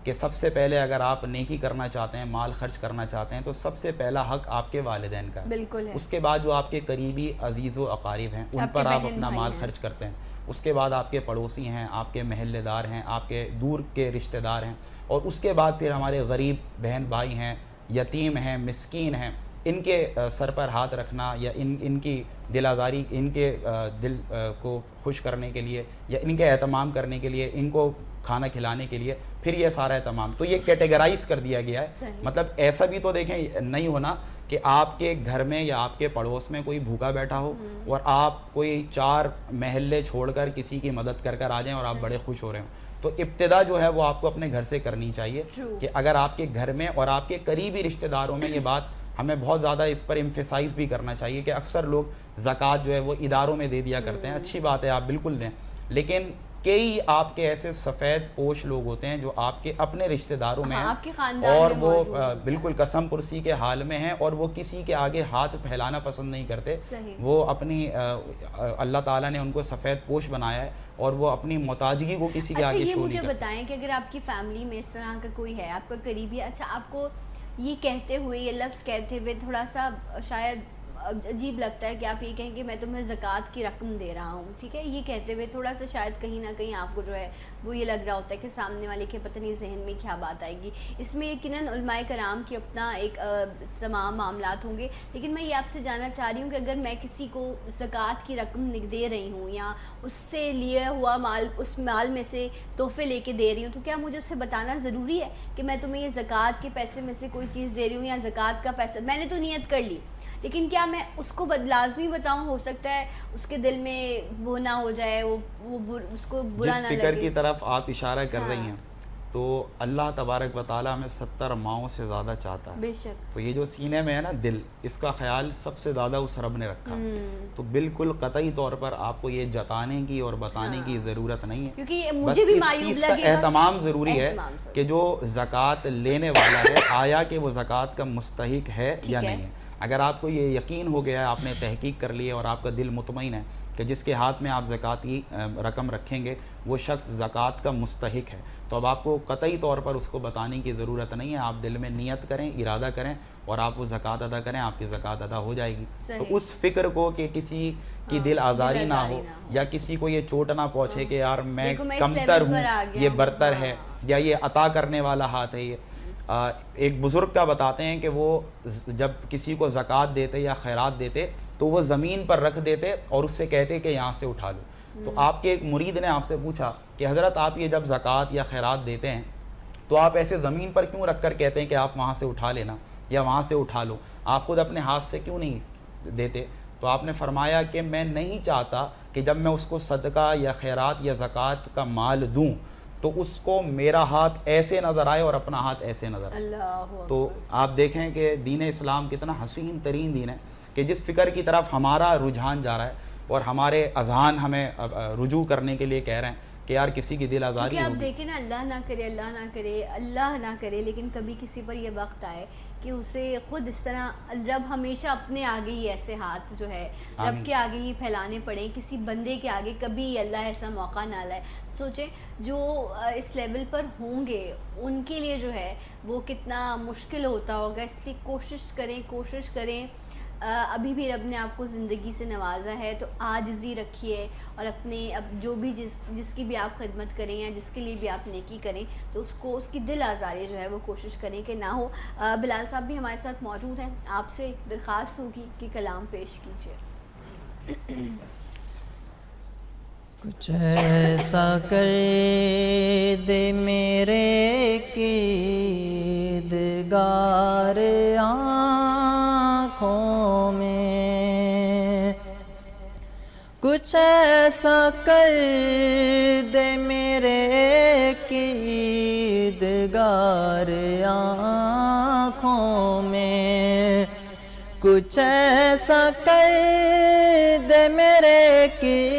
کہ سب سے پہلے اگر آپ نیکی کرنا چاہتے ہیں, مال خرچ کرنا چاہتے ہیں, تو سب سے پہلا حق آپ کے والدین کا ہے. بالکل ہے. اس کے بعد جو آپ کے قریبی عزیز و اقارب ہیں, ان پر آپ اپنا مال خرچ کرتے ہیں. اس کے بعد آپ کے پڑوسی ہیں, آپ کے محلے دار ہیں, آپ کے دور کے رشتہ دار ہیں, اور اس کے بعد پھر ہمارے غریب بہن بھائی ہیں, یتیم ہیں, مسکین ہیں, ان کے سر پر ہاتھ رکھنا یا ان کی دل آزاری, ان کے دل کو خوش کرنے کے لیے یا ان کے اہتمام کرنے کے لیے, ان کو کھانا کھلانے کے لیے, پھر یہ سارا اہتمام. تو یہ کیٹیگرائز کر دیا گیا ہے. مطلب ایسا بھی تو دیکھیں نہیں ہونا کہ آپ کے گھر میں یا آپ کے پڑوس میں کوئی بھوکا بیٹھا ہو اور آپ کوئی 4 محلے چھوڑ کر کسی کی مدد کر آ جائیں اور آپ بڑے خوش ہو رہے ہوں. تو ابتدا جو ہے وہ آپ کو اپنے گھر سے کرنی چاہیے کہ اگر آپ کے گھر میں اور آپ کے قریبی رشتہ داروں میں, یہ بات ہمیں بہت زیادہ اس پر ایمفیسائز بھی کرنا چاہیے کہ اکثر لوگ زکوٰۃ جو ہے وہ اداروں میں دے دیا کرتے ہیں. اچھی بات ہے, آپ بالکل دیں, لیکن کئی آپ کے ایسے سفید پوش لوگ ہوتے ہیں جو آپ کے اپنے رشتہ داروں میں ہیں اور وہ بالکل قسم پرسی کے حال میں ہیں, اور وہ کسی کے آگے ہاتھ پھیلانا پسند نہیں کرتے. وہ اپنی اللہ تعالیٰ نے ان کو سفید پوش بنایا ہے, اور وہ اپنی محتاجگی کو کسی کے آگے شو نہیں کرتے. یہ مجھے بتائیں کہ اگر آپ کی فیملی میں اس طرح کا کوئی ہے, آپ کا قریبی, اچھا آپ کو یہ کہتے ہوئے, یہ لفظ کہتے ہوئے تھوڑا سا شاید عجیب لگتا ہے کہ آپ یہ کہیں کہ میں تمہیں زکوٰۃ کی رقم دے رہا ہوں, ٹھیک ہے, یہ کہتے ہوئے تھوڑا سا شاید کہیں نہ کہیں آپ کو جو ہے وہ یہ لگ رہا ہوتا ہے کہ سامنے والے کے پتہ نہیں ذہن میں کیا بات آئے گی. اس میں یقیناً علماء کرام کی اپنا ایک تمام معاملات ہوں گے, لیکن میں یہ آپ سے جاننا چاہ رہی ہوں کہ اگر میں کسی کو زکوٰۃ کی رقم دے رہی ہوں یا اس سے لیا ہوا مال, اس مال میں سے تحفے لے کے دے رہی ہوں, تو کیا مجھے اس سے بتانا ضروری ہے کہ میں تمہیں یہ زکوٰۃ کے پیسے میں سے کوئی چیز دے رہی ہوں یا زکوٰۃ کا پیسہ, میں نے تو نیت کر لی, لیکن کیا میں اس کو لازمی بتاؤں؟ ہو سکتا ہے اس کے دل میں وہ نہ ہو جائے, وہ اس کو برا نہ لگے. جس فکر کی طرف آپ اشارہ کر رہی ہیں, تو اللہ تبارک و تعالیٰ ہمیں 70 ماؤں سے زیادہ چاہتا ہے. بے شک. تو یہ جو سینے میں ہے نا دل, اس کا خیال سب سے زیادہ اس رب نے رکھا. تو بالکل قطعی طور پر آپ کو یہ جتانے کی اور بتانے کی ضرورت نہیں ہے, کیونکہ مجھے بھی معیوب لگے گا. اہتمام ضروری ہے کہ جو زکوٰۃ لینے والا ہے آیا کہ وہ زکوٰۃ کا مستحق ہے یا نہیں ہے. اگر آپ کو یہ یقین ہو گیا ہے, آپ نے تحقیق کر لی ہے اور آپ کا دل مطمئن ہے کہ جس کے ہاتھ میں آپ زکوٰۃ کی رقم رکھیں گے وہ شخص زکوٰۃ کا مستحق ہے, تو اب آپ کو قطعی طور پر اس کو بتانے کی ضرورت نہیں ہے. آپ دل میں نیت کریں, ارادہ کریں اور آپ وہ زکوٰۃ ادا کریں, آپ کی زکوٰۃ ادا ہو جائے گی. تو اس فکر کو کہ کسی کی دل آزاری نہ ہو یا کسی کو یہ چوٹ نہ پہنچے کہ یار میں کمتر ہوں, یہ برتر ہے, یا یہ عطا کرنے والا ہاتھ ہے. یہ ایک بزرگ کا بتاتے ہیں کہ وہ جب کسی کو زکوٰۃ دیتے یا خیرات دیتے تو وہ زمین پر رکھ دیتے اور اس سے کہتے کہ یہاں سے اٹھا لو. تو آپ کے ایک مرید نے آپ سے پوچھا کہ حضرت آپ یہ جب زکوٰۃ یا خیرات دیتے ہیں تو آپ ایسے زمین پر کیوں رکھ کر کہتے ہیں کہ آپ وہاں سے اٹھا لینا؟ یا وہاں سے اٹھا لو, آپ خود اپنے ہاتھ سے کیوں نہیں دیتے؟ تو آپ نے فرمایا کہ میں نہیں چاہتا کہ جب میں اس کو صدقہ یا خیرات یا زکوٰۃ کا مال دوں تو اس کو میرا ہاتھ ایسے نظر آئے اور اپنا ہاتھ ایسے نظر آئے. تو آپ دیکھیں کہ دین اسلام کتنا حسین ترین دین ہے کہ جس فکر کی طرف ہمارا رجحان جا رہا ہے اور ہمارے اذہان ہمیں رجوع کرنے کے لیے کہہ رہے ہیں کہ یار کسی کی دل آزاری ہوگی. آپ دیکھیں نا, اللہ نہ کرے, اللہ نہ کرے, اللہ نہ کرے, لیکن کبھی کسی پر یہ وقت آئے کہ اسے خود اس طرح, رب ہمیشہ اپنے آگے ہی ایسے ہاتھ جو ہے رب کے آگے ہی پھیلانے پڑیں, کسی بندے کے آگے کبھی اللہ ایسا موقع نہ لائے. سوچیں جو اس لیول پر ہوں گے ان کے لیے جو ہے وہ کتنا مشکل ہوتا ہوگا. اس لیے کوشش کریں. ابھی بھی رب نے آپ کو زندگی سے نوازا ہے تو عاجزی رکھیے, اور اپنے اب جو بھی جس کی بھی آپ خدمت کریں یا جس کے لیے بھی آپ نیکی کریں تو اس کی دل آزاری جو ہے وہ کوشش کریں کہ نہ ہو. بلال صاحب بھی ہمارے ساتھ موجود ہیں, آپ سے درخواست ہوگی کہ کلام پیش کیجیے. کچھ ایسا کر دے میرے کردگار آنکھوں میں, کچھ ایسا کر دے میرے کردگار آنکھوں میں, کچھ ایسا کر دے میرے کردگار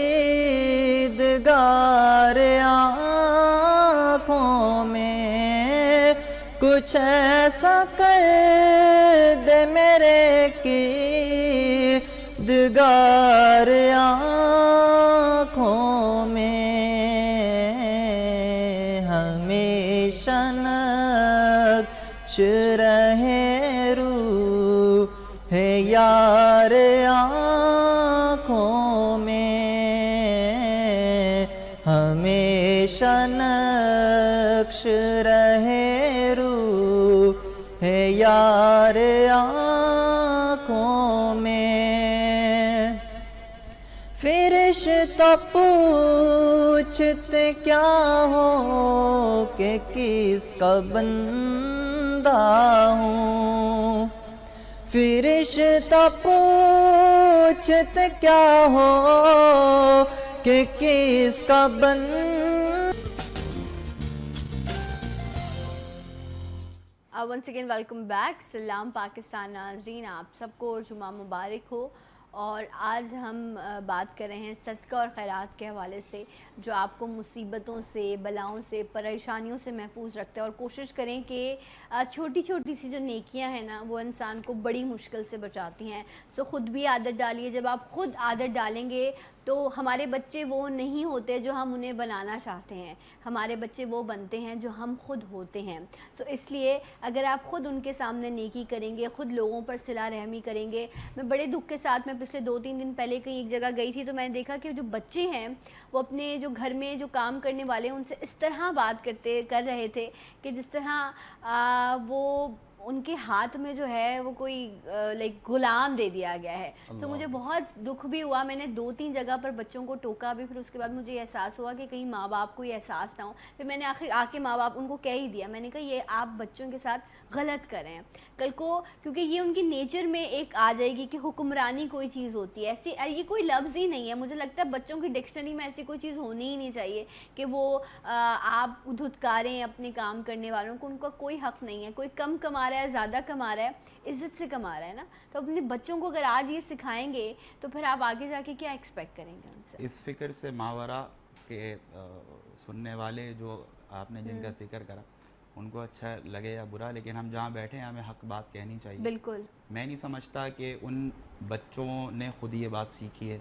آنکھوں میں, کچھ ایسا کر دے میرے کردگار آنکھوں میں, ہمیشہ نقش رہے روح ہے یار آنکھوں میں, ہمیشہ نقش رہے روح ہے یار آنکھوں میں. فرشتہ پوچھتے کیا ہو کہ کس کا بندہ ہوں, فرشتہ پوچھتے کیا ہو کہ کس کا ونس اگین ویلکم بیک. سلام پاکستان ناظرین, آپ سب کو جمعہ مبارک ہو. اور آج ہم بات کر رہے ہیں صدقہ اور خیرات کے حوالے سے جو آپ کو مصیبتوں سے, بلاؤں سے, پریشانیوں سے محفوظ رکھتا ہے. اور کوشش کریں کہ چھوٹی چھوٹی سی جو نیکیاں ہیں نا وہ انسان کو بڑی مشکل سے بچاتی ہیں. سو خود بھی عادت ڈالیے. جب آپ خود عادت ڈالیں گے تو ہمارے بچے وہ نہیں ہوتے جو ہم انہیں بنانا چاہتے ہیں, ہمارے بچے وہ بنتے ہیں جو ہم خود ہوتے ہیں. سو اس لیے اگر آپ خود ان کے سامنے نیکی کریں گے, خود لوگوں پر صلہ رحمی کریں گے. میں بڑے دکھ کے ساتھ میں پچھلے 2-3 دن پہلے کہیں ایک جگہ گئی تھی تو میں نے دیکھا کہ جو بچے ہیں وہ اپنے جو گھر میں جو کام کرنے والے ہیں ان سے اس طرح بات کر رہے تھے کہ جس طرح وہ ان کے ہاتھ میں جو ہے وہ کوئی لائک غلام دے دیا گیا ہے. سو مجھے بہت دکھ بھی ہوا. میں نے 2-3 جگہ پر بچوں کو ٹوکا بھی, پھر اس کے بعد مجھے یہ احساس ہوا کہ کہیں ماں باپ کو یہ احساس نہ ہو. پھر میں نے آخر آ کے ماں باپ ان کو کہہ ہی دیا, میں نے کہا یہ آپ بچوں کے ساتھ غلط کر رہے ہیں کل کو, کیونکہ یہ ان کی نیچر میں ایک آ جائے گی کہ حکمرانی کوئی چیز ہوتی ہے. ایسی یہ کوئی لفظ ہی نہیں ہے. مجھے لگتا ہے بچوں کی ڈکشنری میں ایسی کوئی چیز ہونی ہی نہیں چاہیے کہ وہ آپ دھتکاریں اپنے کام کرنے والوں کو. ان کا کوئی حق نہیں ہے. کوئی کم کما رہا ہے, زیادہ کما رہا ہے, عزت سے کما رہا ہے نا. تو اپنے بچوں کو اگر آج یہ سکھائیں گے تو پھر آپ آگے جا کے کیا ایکسپیکٹ کریں گے ان سے. اس فکر سے ماورا کہ سننے والے جو آپ نے جن کا ذکر کرا ان کو اچھا لگے یا برا, لیکن ہم جہاں بیٹھے ہیں ہمیں حق بات کہنی چاہیے. بالکل. میں نہیں سمجھتا کہ ان بچوں نے خود یہ بات سیکھی ہے.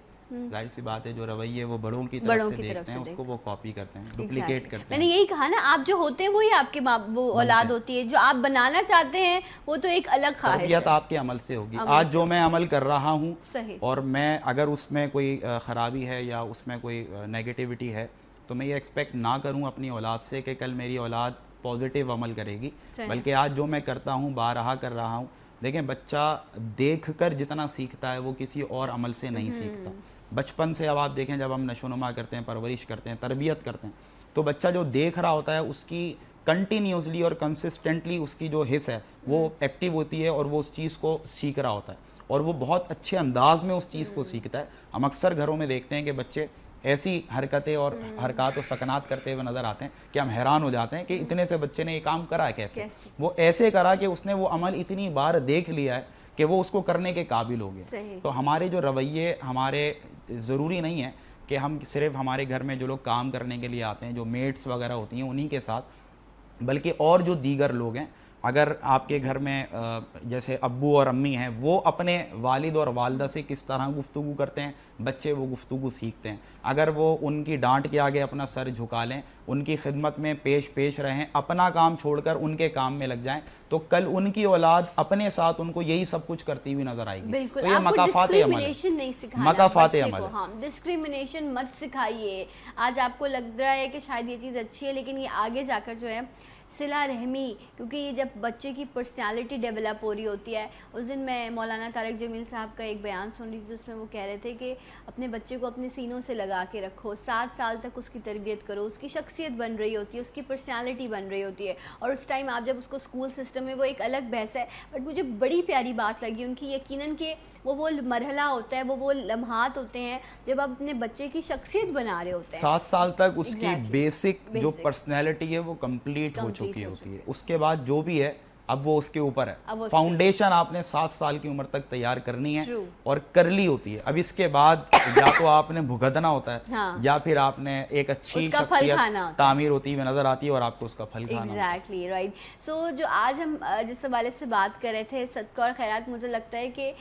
ظاہر سی بات ہے جو رویے وہ بڑوں کی طرف سے دیکھتے ہیں اس کو وہ کاپی کرتے ہیں, ڈپلیکیٹ کرتے ہیں. میں نے یہی کہا نا, آپ جو ہوتے ہیں وہی آپ کے وہ اولاد ہوتی ہے. جو آپ بنانا چاہتے ہیں وہ تو ایک الگ خواہش ہے. تربیت آپ کے عمل سے ہوگی. آج جو میں عمل کر رہا ہوں اور میں اگر اس میں کوئی خرابی ہے یا اس میں کوئی نیگیٹیوٹی ہے تو میں یہ ایکسپیکٹ نہ کروں اپنی اولاد سے کہ کل میری اولاد پازیٹیو عمل کرے گی, بلکہ آج جو میں کرتا ہوں بارہا کر رہا ہوں. دیکھیں بچہ دیکھ کر جتنا سیکھتا ہے وہ کسی اور عمل سے نہیں سیکھتا. بچپن سے اب آپ دیکھیں جب ہم نشو و نما کرتے ہیں, پرورش کرتے ہیں, تربیت کرتے ہیں تو بچہ جو دیکھ رہا ہوتا ہے اس کی کنٹینیوسلی اور کنسسٹنٹلی اس کی جو حص ہے وہ ایکٹیو ہوتی ہے اور وہ اس چیز کو سیکھ رہا ہوتا ہے اور وہ بہت اچھے انداز میں اس چیز کو سیکھتا ہے. ہم اکثر گھروں میں دیکھتے ہیں کہ بچے ایسی حرکتیں اور حرکات و سکنات کرتے ہوئے نظر آتے ہیں کہ ہم حیران ہو جاتے ہیں کہ اتنے سے بچے نے یہ کام کرا کیسے. وہ ایسے کرا کہ اس نے وہ عمل اتنی بار دیکھ لیا ہے کہ وہ اس کو کرنے کے قابل ہو گیا. تو ہمارے جو رویے ہمارے ضروری نہیں ہے کہ ہم صرف ہمارے گھر میں جو لوگ کام کرنے کے لیے آتے ہیں, جو میٹس وغیرہ ہوتی ہیں, انہی کے ساتھ, بلکہ اور جو دیگر لوگ ہیں, اگر آپ کے گھر میں جیسے ابو اور امی ہیں, وہ اپنے والد اور والدہ سے کس طرح گفتگو کرتے ہیں, بچے وہ گفتگو سیکھتے ہیں. اگر وہ ان کی ڈانٹ کے آگے اپنا سر جھکا لیں, ان کی خدمت میں پیش رہیں, اپنا کام چھوڑ کر ان کے کام میں لگ جائیں, تو کل ان کی اولاد اپنے ساتھ ان کو یہی سب کچھ کرتی ہوئی نظر آئے گی. تو یہ مکافات عمل ہے, مکافات عمل ہے. ہاں, ڈسکریمنیشن مت سکھائیے. آج آپ کو لگ رہا ہے کہ شاید یہ چیز اچھی ہے, لیکن یہ آگے جا کر جو ہے صلہ رحمی, کیونکہ یہ جب بچے کی پرسنالٹی ڈیولپ ہو رہی ہوتی ہے. اس دن میں مولانا طارق جمیل صاحب کا ایک بیان سن رہی تھی, جس میں وہ کہہ رہے تھے کہ اپنے بچے کو اپنے سینوں سے لگا کے رکھو, 7 سال تک اس کی تربیت کرو, اس کی شخصیت بن رہی ہوتی ہے, اس کی پرسنالٹی بن رہی ہوتی ہے. اور اس ٹائم آپ جب اس کو اسکول سسٹم میں, وہ ایک الگ بحث ہے, بٹ مجھے بڑی پیاری بات لگی ان کی, یقیناً کہ وہ مرحلہ ہوتا ہے, وہ لمحات ہوتے ہیں جب آپ اپنے بچے کی شخصیت بنا رہے ہوتے ہیں. 7 سال تک اس کی بیسک جو پرسنالٹی ہے وہ کمپلیٹ ہو چکی ہوتی ہے. اس کے بعد جو بھی ہے اب وہ اس کے اوپر ہے. فاؤنڈیشن آپ نے 7 سال کی عمر تک تیار کرنی ہے اور کر لی ہوتی ہے. اب اس کے بعد یا تو آپ نے بھگتنا ہوتا ہے یا پھر آپ نے ایک اچھی شخصیت تعمیر ہوتی ہوئی نظر آتی ہے اور آپ کو اس کا پھل کھانا. Exactly right. سو جو آج ہم جس حوالے سے بات کر رہے تھے صدقہ اور خیرات, مجھے لگتا ہے کہ,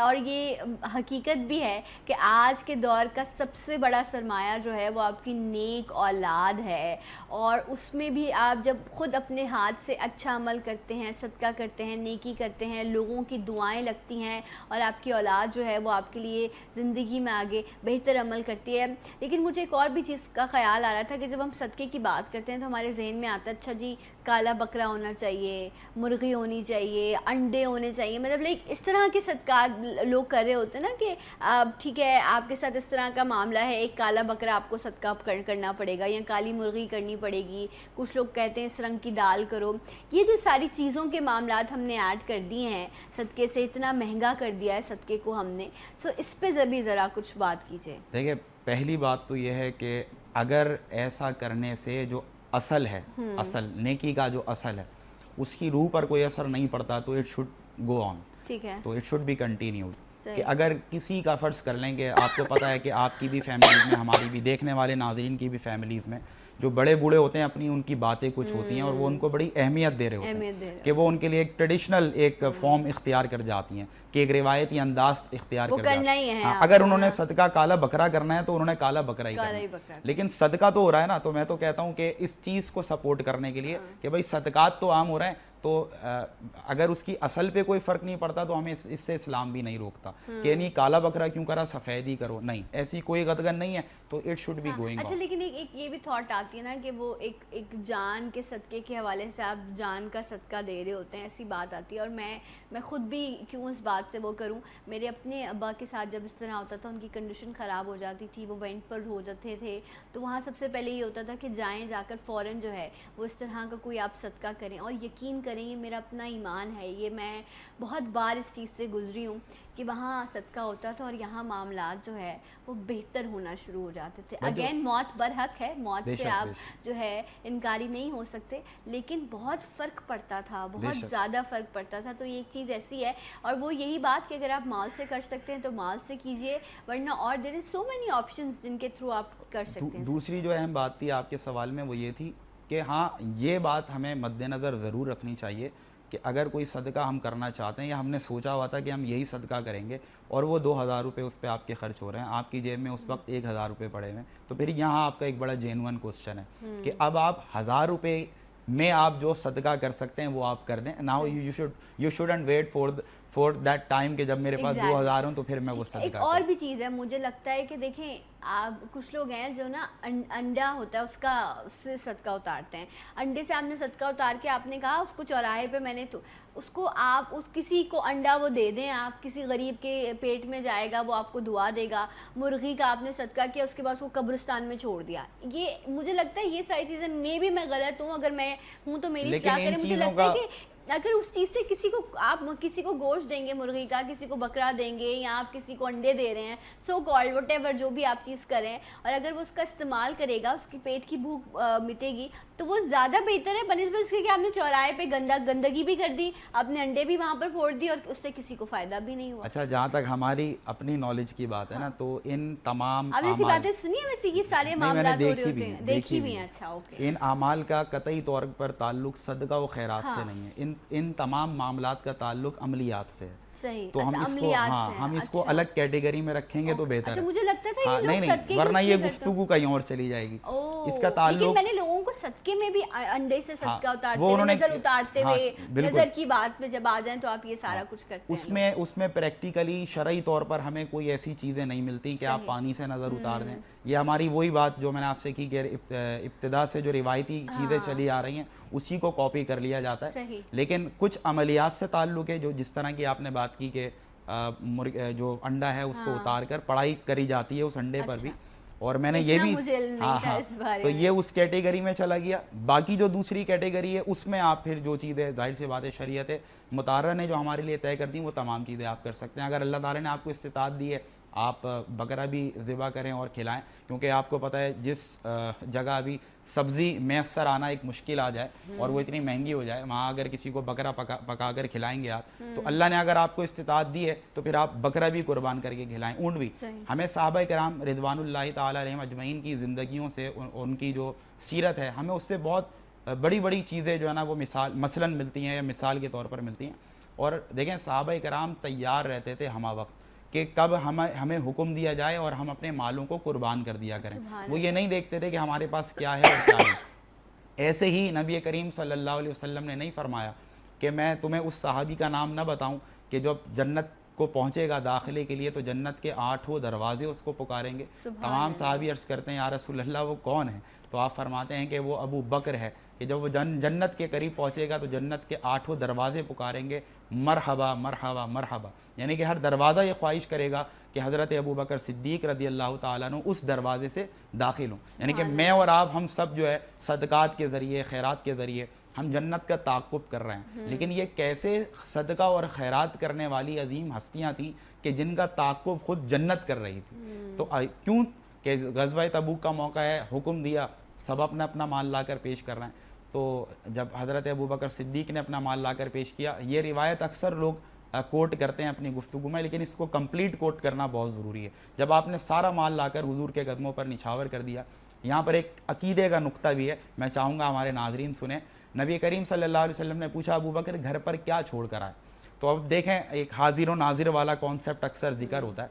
اور یہ حقیقت بھی ہے کہ آج کے دور کا سب سے بڑا سرمایہ جو ہے وہ آپ کی نیک اولاد ہے. اور اس میں بھی آپ جب خود اپنے ہاتھ سے اچھا عمل کرتے ہیں, صدقہ کرتے ہیں, نیکی کرتے ہیں, لوگوں کی دعائیں لگتی ہیں, اور آپ کی اولاد جو ہے وہ آپ کے لیے زندگی میں آگے بہتر عمل کرتی ہے. لیکن مجھے ایک اور بھی چیز کا خیال آ رہا تھا کہ جب ہم صدقے کی بات کرتے ہیں تو ہمارے ذہن میں آتا ہے اچھا جی کالا بکرا ہونا چاہیے, مرغی ہونی چاہیے, انڈے ہونے چاہیے, مطلب لائک اس طرح کے صدقات لوگ کر رہے ہوتے ہیں نا کہ ٹھیک ہے آپ کے ساتھ اس طرح کا معاملہ ہے, ایک کالا بکرا آپ کو صدقہ کرنا پڑے گا یا کالی مرغی کرنی پڑے گی, کچھ لوگ کہتے ہیں اس رنگ کی دال کرو. یہ جو ساری چیزوں کے معاملات ہم نے ایڈ کر دیے ہیں صدقے سے, اتنا مہنگا کر دیا ہے صدقے کو ہم نے. سو اس پہ بھی ذرا کچھ بات کیجیے. دیکھیں, پہلی بات تو یہ ہے کہ اگر ایسا کرنے سے جو اصل ہے, اصل نیکی کا جو اصل ہے, اس کی روح پر کوئی اثر نہیں پڑتا تو اٹ شوڈ گو آن. ٹھیک ہے, تو اٹ شوڈ بی کنٹینیوڈ. کہ اگر کسی کا فرض کر لیں کہ آپ کو پتہ ہے کہ آپ کی بھی فیملیز میں, ہماری بھی, دیکھنے والے ناظرین کی بھی فیملیز میں جو بڑے بوڑھے ہوتے ہیں, اپنی ان کی باتیں کچھ ہوتی ہیں اور وہ ان کو بڑی اہمیت دے رہے ہوتے ہیں کہ وہ ان کے لیے ایک ٹریڈیشنل ایک فارم اختیار کر جاتی ہیں, کہ ایک روایتی انداز اختیار کر جاتی ہیں. اگر انہوں نے صدقہ کالا بکرا کرنا ہے تو انہوں نے کالا بکرا ہی کرنا ہے, لیکن صدقہ تو ہو رہا ہے نا. تو میں تو کہتا ہوں کہ اس چیز کو سپورٹ کرنے کے لیے کہ بھائی صدقات تو عام ہو رہے ہیں, تو اگر اس کی اصل پہ کوئی فرق نہیں پڑتا تو ہمیں اس سے اسلام بھی نہیں روکتا کہ نہیں کالا بکرا کیوں کرا, سفید ہی کرو. نہیں, ایسی کوئی قطعاً نہیں ہے, تو اٹ شوڈ بی گوئنگ. اچھا, لیکن ایک یہ بھی تھاٹ آتی ہے نا کہ وہ ایک جان کے صدقے کے حوالے سے آپ جان کا صدقہ دے رہے ہوتے ہیں, ایسی بات آتی ہے. اور میں خود بھی کیوں اس بات سے وہ کروں, میرے اپنے ابا کے ساتھ جب اس طرح ہوتا تھا, ان کی کنڈیشن خراب ہو جاتی تھی, وہ وینٹ پر ہو جاتے تھے, تو وہاں سب سے پہلے یہ ہوتا تھا کہ جا کر فوراً جو ہے وہ اس طرح کا کوئی آپ صدقہ کریں. اور یقین کریں, یہ میرا اپنا ایمان ہے, یہ میں بہت بار اس چیز سے گزری ہوں کہ وہاں صدقہ ہوتا تھا اور یہاں معاملات جو ہے وہ بہتر ہونا شروع ہو جاتے تھے. اگین موت برحق ہے, موت سے آپ جو ہے انکاری نہیں ہو سکتے, لیکن بہت فرق پڑتا تھا, بہت زیادہ فرق پڑتا تھا. تو یہ ایک چیز ایسی ہے, اور وہ یہی بات کہ اگر آپ مال سے کر سکتے ہیں تو مال سے کیجئے, ورنہ اور دیر از سو مینی آپشنز جن کے تھرو آپ کر سکتے ہیں. دوسری جو اہم بات تھی آپ کے سوال میں وہ یہ تھی کہ ہاں یہ بات ہمیں مد نظر ضرور رکھنی چاہیے کہ اگر کوئی صدقہ ہم کرنا چاہتے ہیں, یا ہم نے سوچا ہوا تھا کہ ہم یہی صدقہ کریں گے اور وہ 2000 روپے اس پہ آپ کے خرچ ہو رہے ہیں, آپ کی جیب میں اس وقت 1000 روپے پڑے ہوئے ہیں, تو پھر یہاں آپ کا ایک بڑا جینون کوسچن ہے کہ اب آپ 1000 روپے میں آپ جو صدقہ کر سکتے ہیں وہ آپ کر دیں. Now you shouldn't wait for that time کہ جب میرے پاس 2000 ہوں تو پھر میں وہ صدقہ ایک اور بھی چیز ہے مجھے لگتا ہے کہ دیکھیں آپ کچھ لوگ ہیں جو نا انڈا ہوتا ہے اس سے صدقہ اتارتے ہیں. انڈے سے آپ نے صدقہ اتار کے آپ نے کہا اس کو چوراہے پہ میں نے تو اس کو آپ اس کسی کو انڈا وہ دے دیں, آپ کسی غریب کے پیٹ میں جائے گا, وہ آپ کو دعا دے گا. مرغی کا آپ نے صدقہ کیا, اس کے بعد اس کو قبرستان میں چھوڑ دیا. یہ مجھے لگتا ہے یہ ساری چیزیں میں بھی میں غلط ہوں, اگر میں ہوں تو میری اصلاح کریں. مجھے لگتا ہے کہ اگر اس چیز سے کسی کو آپ کسی کو گوشت دیں گے مرغی کا, کسی کو بکرا دیں گے, یا آپ کسی کو انڈے دے رہے ہیں, سو کالڈ وٹ ایور جو بھی آپ چیز کریں, اور اگر وہ اس کا استعمال کرے گا, اس کی پیٹ کی بھوک مٹے گی, تو وہ زیادہ بہتر ہے بنسبت اس کے کہ آپ نے چوراہے پہ گندگی بھی کر دی, آپ نے انڈے بھی وہاں پر پھوڑ دی, اور اس سے کسی کو فائدہ بھی نہیں ہوا. اچھا, جہاں تک ہماری اپنی نالج کی بات ہے نا, تو ان تمام آپ نے ایسی باتیں سنی ہیں ویسے, یہ سارے معاملات ہو رہے ہوتے ہیں, دیکھی بھی ہیں. اچھا اوکے. ان اعمال کا قطعی طور پر تعلق صدقہ و خیرات سے نہیں ہے, ان تمام معاملات کا تعلق عملیات سے ہے. تو ہم اس کو الگ کیٹیگری میں رکھیں گے تو بہتر ہے. مجھے لگتا تھا یہ لوگ صدقے ورنہ یہ گفتگو کہیں اور چلی جائے گی. اس کا تعلق, لیکن میں نے لوگوں کو صدقے میں بھی انڈے سے صدقہ اتارتے ہوئے, نظر اتارتے ہوئے, نظر کی بات پہ جب آ جائیں تو آپ یہ سارا کچھ کرتے ہیں. اس میں پریکٹیکلی شرعی طور پر ہمیں کوئی ایسی چیزیں نہیں ملتی کہ آپ پانی سے نظر اتار دیں. یہ ہماری وہی بات جو میں نے آپ سے کی کہ ابتدا سے جو روایتی چیزیں چلی آ رہی ہیں اسی کو کاپی کر لیا جاتا ہے. لیکن کچھ عملیات سے تعلق ہے, جو جس طرح کی آپ نے بات کی کہ جو انڈا ہے اس کو اتار کر پڑھائی کری جاتی ہے اس انڈے پر بھی, اور میں نے یہ بھی تو یہ اس کیٹیگری میں چلا گیا. باقی جو دوسری کیٹیگری ہے اس میں آپ پھر جو چیزیں ظاہر سی بات ہے شریعت مطالعہ نے جو ہمارے لیے طے کر دی وہ تمام چیزیں آپ کر سکتے ہیں. اگر اللہ تعالیٰ نے آپ کو استطاعت دی ہے آپ بکرا بھی ذبح کریں اور کھلائیں, کیونکہ آپ کو پتہ ہے جس جگہ ابھی سبزی میسر آنا ایک مشکل آ جائے اور وہ اتنی مہنگی ہو جائے, وہاں اگر کسی کو بکرا پکا کر کھلائیں گے آپ, تو اللہ نے اگر آپ کو استطاعت دی ہے تو پھر آپ بکرا بھی قربان کر کے کھلائیں, اونٹ بھی. ہمیں صحابہ کرام رضوان اللہ تعالیٰ علیہم اجمعین کی زندگیوں سے, ان کی جو سیرت ہے, ہمیں اس سے بہت بڑی بڑی چیزیں جو ہے نا وہ مثلاً ملتی ہیں یا مثال کے طور پر ملتی ہیں. اور دیکھیں صحابہ کرام تیار رہتے تھے ہمہ وقت کہ کب ہمیں حکم دیا جائے اور ہم اپنے مالوں کو قربان کر دیا کریں. وہ یہ نہیں دیکھتے تھے کہ ہمارے پاس کیا ہے اور کیا نہیں. ایسے ہی نبی کریم صلی اللہ علیہ وسلم نے نہیں فرمایا کہ میں تمہیں اس صحابی کا نام نہ بتاؤں کہ جب جنت کو پہنچے گا داخلے کے لیے تو جنت کے 8 دروازے اس کو پکاریں گے. تمام صحابی عرض کرتے ہیں یا رسول اللہ وہ کون ہے؟ تو آپ فرماتے ہیں کہ وہ ابو بکر ہے, کہ جب وہ جنت کے قریب پہنچے گا تو جنت کے 8 دروازے پکاریں گے مرحبا مرحبا مرحبا, یعنی کہ ہر دروازہ یہ خواہش کرے گا کہ حضرت ابو بکر صدیق رضی اللہ تعالیٰ عنہ اس دروازے سے داخل ہوں. یعنی کہ میں اور آپ ہم سب جو ہے صدقات کے ذریعے خیرات کے ذریعے ہم جنت کا تعاقب کر رہے ہیں. لیکن یہ کیسے صدقہ اور خیرات کرنے والی عظیم ہستیاں تھیں کہ جن کا تعاقب خود جنت کر رہی تھی. تو کیوں کہ غزوہ تبوک کا موقع ہے, حکم دیا, سب اپنا اپنا مال لا کر پیش کر رہے ہیں. تو جب حضرت ابو بکر صدیق نے اپنا مال لا کر پیش کیا, یہ روایت اکثر لوگ کوٹ کرتے ہیں اپنی گفتگو میں, لیکن اس کو کمپلیٹ کوٹ کرنا بہت ضروری ہے. جب آپ نے سارا مال لا کر حضور کے قدموں پر نچھاور کر دیا, یہاں پر ایک عقیدے کا نقطہ بھی ہے, میں چاہوں گا ہمارے ناظرین سنیں. نبی کریم صلی اللہ علیہ وسلم نے پوچھا ابو بکر گھر پر کیا چھوڑ کر آئے؟ تو اب دیکھیں ایک حاضر و ناظر والا کانسیپٹ اکثر ذکر ہوتا ہے,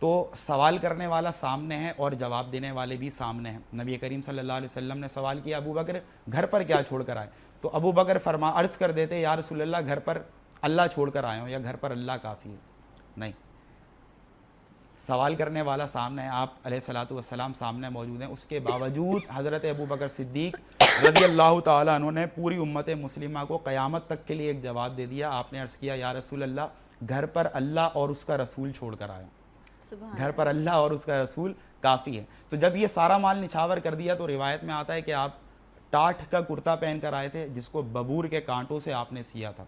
تو سوال کرنے والا سامنے ہے اور جواب دینے والے بھی سامنے ہیں. نبی کریم صلی اللہ علیہ وسلم نے سوال کیا ابو بکر گھر پر کیا چھوڑ کر آئے؟ تو ابو بکر عرض کر دیتے یا رسول اللہ گھر پر اللہ چھوڑ کر آئے ہوں یا گھر پر اللہ کافی ہے. نہیں, سوال کرنے والا سامنے ہے, آپ علیہ الصلوۃ والسلام سامنے موجود ہیں, اس کے باوجود حضرت ابو بکر صدیق رضی اللہ تعالیٰ عنہ نے پوری امت مسلمہ کو قیامت تک کے لیے ایک جواب دے دیا. آپ نے عرض کیا یا رسول اللہ گھر پر اللہ اور اس کا رسول چھوڑ کر آئے, گھر پر اللہ اور اس کا رسول کافی ہے. تو جب یہ سارا مال نچھاور کر دیا تو روایت میں آتا ہے کہ آپ ٹاٹ کا کرتا پہن کر آئے تھے جس کو ببور کے کانٹوں سے آپ نے سیا تھا.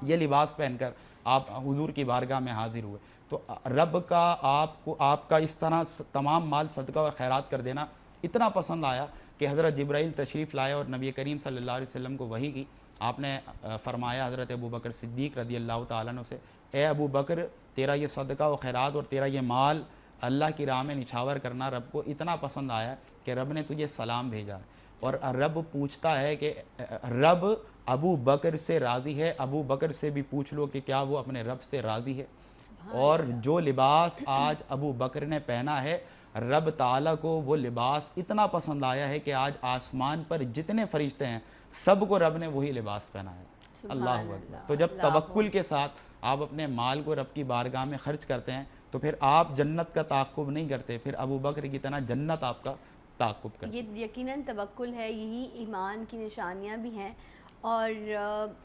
یہ لباس پہن کر آپ حضور کی بارگاہ میں حاضر ہوئے. تو رب کا آپ کا اس طرح تمام مال صدقہ و خیرات کر دینا اتنا پسند آیا کہ حضرت جبرائیل تشریف لائے اور نبی کریم صلی اللہ علیہ وسلم کو وحی کی. آپ نے فرمایا حضرت ابو بکر صدیق رضی اللہ تعالیٰ عنہ سے, اے ابو بکر تیرا یہ صدقہ و خیرات اور تیرا یہ مال اللہ کی راہ میں نچھاور کرنا رب کو اتنا پسند آیا کہ رب نے تجھے سلام بھیجا. اور رب پوچھتا ہے کہ رب ابو بکر سے راضی ہے, ابو بکر سے بھی پوچھ لو کہ کیا وہ اپنے رب سے راضی ہے. اور جو لباس آج ابو بکر نے پہنا ہے رب تعالیٰ کو وہ لباس اتنا پسند آیا ہے کہ آج آسمان پر جتنے فرشتے ہیں سب کو رب نے وہی لباس پہنا ہے. اللہ اکبر. تو جب توکل کے ساتھ آپ اپنے مال کو رب کی بارگاہ میں خرچ کرتے ہیں تو پھر آپ جنت کا تعاقب نہیں کرتے، پھر ابو بکر کی طرح جنت آپ کا تعاقب کرتے۔ یہ یقیناً توکل ہے، یہی ایمان کی نشانیاں بھی ہیں۔ اور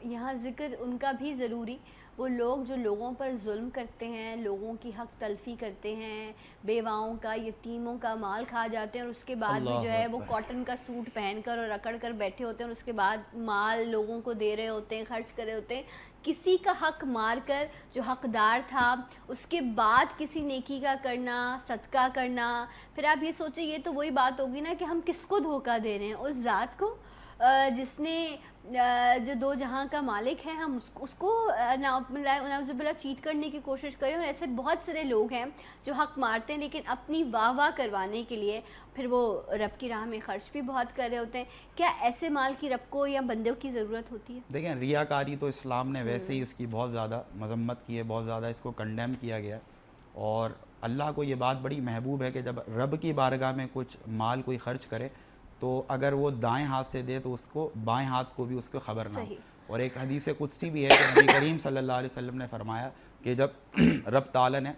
یہاں ذکر ان کا بھی ضروری، وہ لوگ جو لوگوں پر ظلم کرتے ہیں، لوگوں کی حق تلفی کرتے ہیں، بیواؤں کا، یتیموں کا مال کھا جاتے ہیں، اور اس کے بعد بھی جو ہے وہ کاٹن کا سوٹ پہن کر اور رکڑ کر بیٹھے ہوتے ہیں، اور اس کے بعد مال لوگوں کو دے رہے ہوتے ہیں، خرچ کر رہے ہوتے ہیں، کسی کا حق مار کر جو حقدار تھا اس کے بعد کسی نیکی کا کرنا، صدقہ کرنا۔ پھر آپ یہ سوچیں، یہ تو وہی بات ہوگی نا کہ ہم کس کو دھوکہ دے رہے ہیں؟ اس ذات کو جس نے جو دو جہاں کا مالک ہے، ہم اس کو نعوذ باللہ چیٹ کرنے کی کوشش کریں۔ اور ایسے بہت سارے لوگ ہیں جو حق مارتے ہیں لیکن اپنی واہ واہ کروانے کے لیے پھر وہ رب کی راہ میں خرچ بھی بہت کر رہے ہوتے ہیں۔ کیا ایسے مال کی رب کو یا بندوں کی ضرورت ہوتی ہے؟ دیکھیں، ریاکاری تو اسلام نے ویسے ہی اس کی بہت زیادہ مذمت کی ہے، بہت زیادہ اس کو کنڈیم کیا گیا ہے، اور اللہ کو یہ بات بڑی محبوب ہے کہ جب رب کی بارگاہ میں کچھ مال کوئی خرچ کرے تو اگر وہ دائیں ہاتھ سے دے تو اس کو بائیں ہاتھ کو بھی اس کو خبر نہ ہو۔ اور ایک حدیث قدسی بھی ہے کہ نبی کریم صلی اللہ علیہ وسلم نے فرمایا کہ جب رب تعالیٰ نے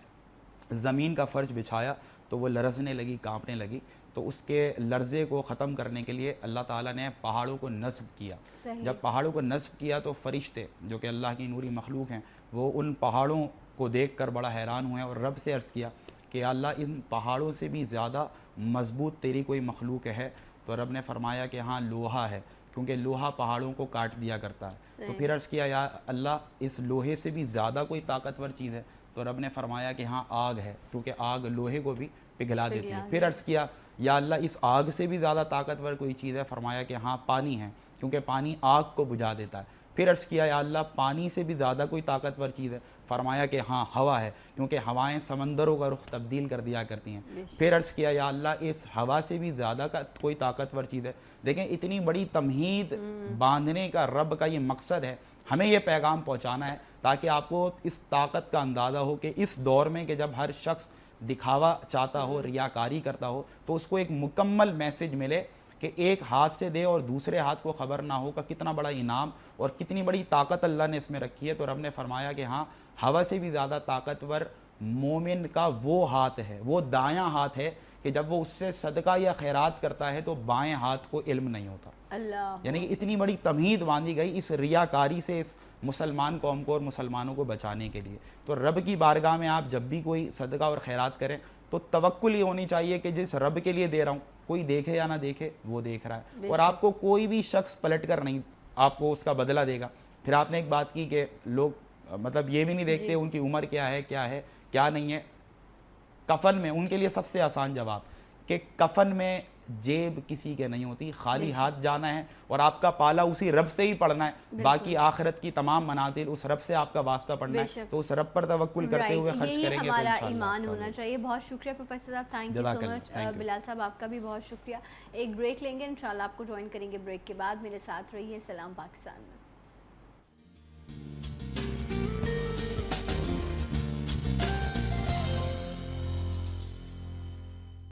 زمین کا فرش بچھایا تو وہ لرزنے لگی، کانپنے لگی، تو اس کے لرزے کو ختم کرنے کے لیے اللہ تعالیٰ نے پہاڑوں کو نصب کیا۔ جب پہاڑوں کو نصب کیا تو فرشتے جو کہ اللہ کی نوری مخلوق ہیں وہ ان پہاڑوں کو دیکھ کر بڑا حیران ہوئے اور رب سے عرض کیا کہ اللہ ان پہاڑوں سے بھی زیادہ مضبوط تیری کوئی مخلوق ہے؟ تو رب نے فرمایا کہ ہاں لوہا ہے، کیونکہ لوہا پہاڑوں کو کاٹ دیا کرتا ہے۔ تو پھر عرض کیا یا اللہ اس لوہے سے بھی زیادہ کوئی طاقتور چیز ہے؟ تو رب نے فرمایا کہ ہاں آگ ہے، کیونکہ آگ لوہے کو بھی پگھلا دیتی ہے۔ پھر عرض کیا یا اللہ اس آگ سے بھی زیادہ طاقتور کوئی چیز ہے؟ فرمایا کہ ہاں پانی ہے، کیونکہ پانی آگ کو بجھا دیتا ہے۔ پھر عرض کیا یا اللہ پانی سے بھی زیادہ کوئی طاقتور چیز ہے؟ فرمایا کہ ہاں ہوا ہے، کیونکہ ہوائیں سمندروں کا رخ تبدیل کر دیا کرتی ہیں۔ پھر عرض کیا یا اللہ اس ہوا سے بھی زیادہ کوئی طاقتور چیز ہے؟ دیکھیں اتنی بڑی تمہید باندھنے کا رب کا یہ مقصد ہے، ہمیں یہ پیغام پہنچانا ہے تاکہ آپ کو اس طاقت کا اندازہ ہو کہ اس دور میں کہ جب ہر شخص دکھاوا چاہتا ہو، ریاکاری کرتا ہو، تو اس کو ایک مکمل میسج ملے کہ ایک ہاتھ سے دے اور دوسرے ہاتھ کو خبر نہ ہو کا کتنا بڑا انعام اور کتنی بڑی طاقت اللہ نے اس میں رکھی ہے۔ تو رب نے فرمایا کہ ہاں ہوا سے بھی زیادہ طاقتور مومن کا وہ ہاتھ ہے، وہ دایاں ہاتھ ہے کہ جب وہ اس سے صدقہ یا خیرات کرتا ہے تو بائیں ہاتھ کو علم نہیں ہوتا۔ اللہ، یعنی کہ اتنی بڑی تمہید باندھی گئی اس ریاکاری سے اس مسلمان قوم کو اور مسلمانوں کو بچانے کے لیے۔ تو رب کی بارگاہ میں آپ جب بھی کوئی صدقہ اور خیرات کریں تو توکل یہ ہونی چاہیے کہ جس رب کے لیے دے رہا ہوں، کوئی دیکھے یا نہ دیکھے وہ دیکھ رہا ہے، اور آپ کو کوئی بھی شخص پلٹ کر نہیں آپ کو اس کا بدلہ دے گا۔ پھر آپ نے ایک بات کی کہ لوگ مطلب یہ بھی نہیں دیکھتے ان کی عمر کیا ہے کیا نہیں ہے۔ کفن میں ان کے لیے سب سے آسان جواب کہ کفن میں جیب کسی کے نہیں ہوتی، خالی ہاتھ جانا ہے اور آپ کا پالا اسی رب سے ہی پڑھنا ہے، باقی آخرت کی تمام منازل اس رب سے آپ کا واسطہ پڑھنا ہے، تو اس رب پر توکل کرتے ہوئے خرچ کریں گے تو ہمارا ایمان ہونا چاہیے۔ بہت شکریہ پروفیسر صاحب، تھینک یو سو مچ۔ بلال صاحب آپ کا بھی بہت شکریہ۔ ایک بریک لیں گے، انشاءاللہ آپ کو جوائن کریں گے بریک کے بعد۔ میرے ساتھ رہیے، سلام پاکستان میں۔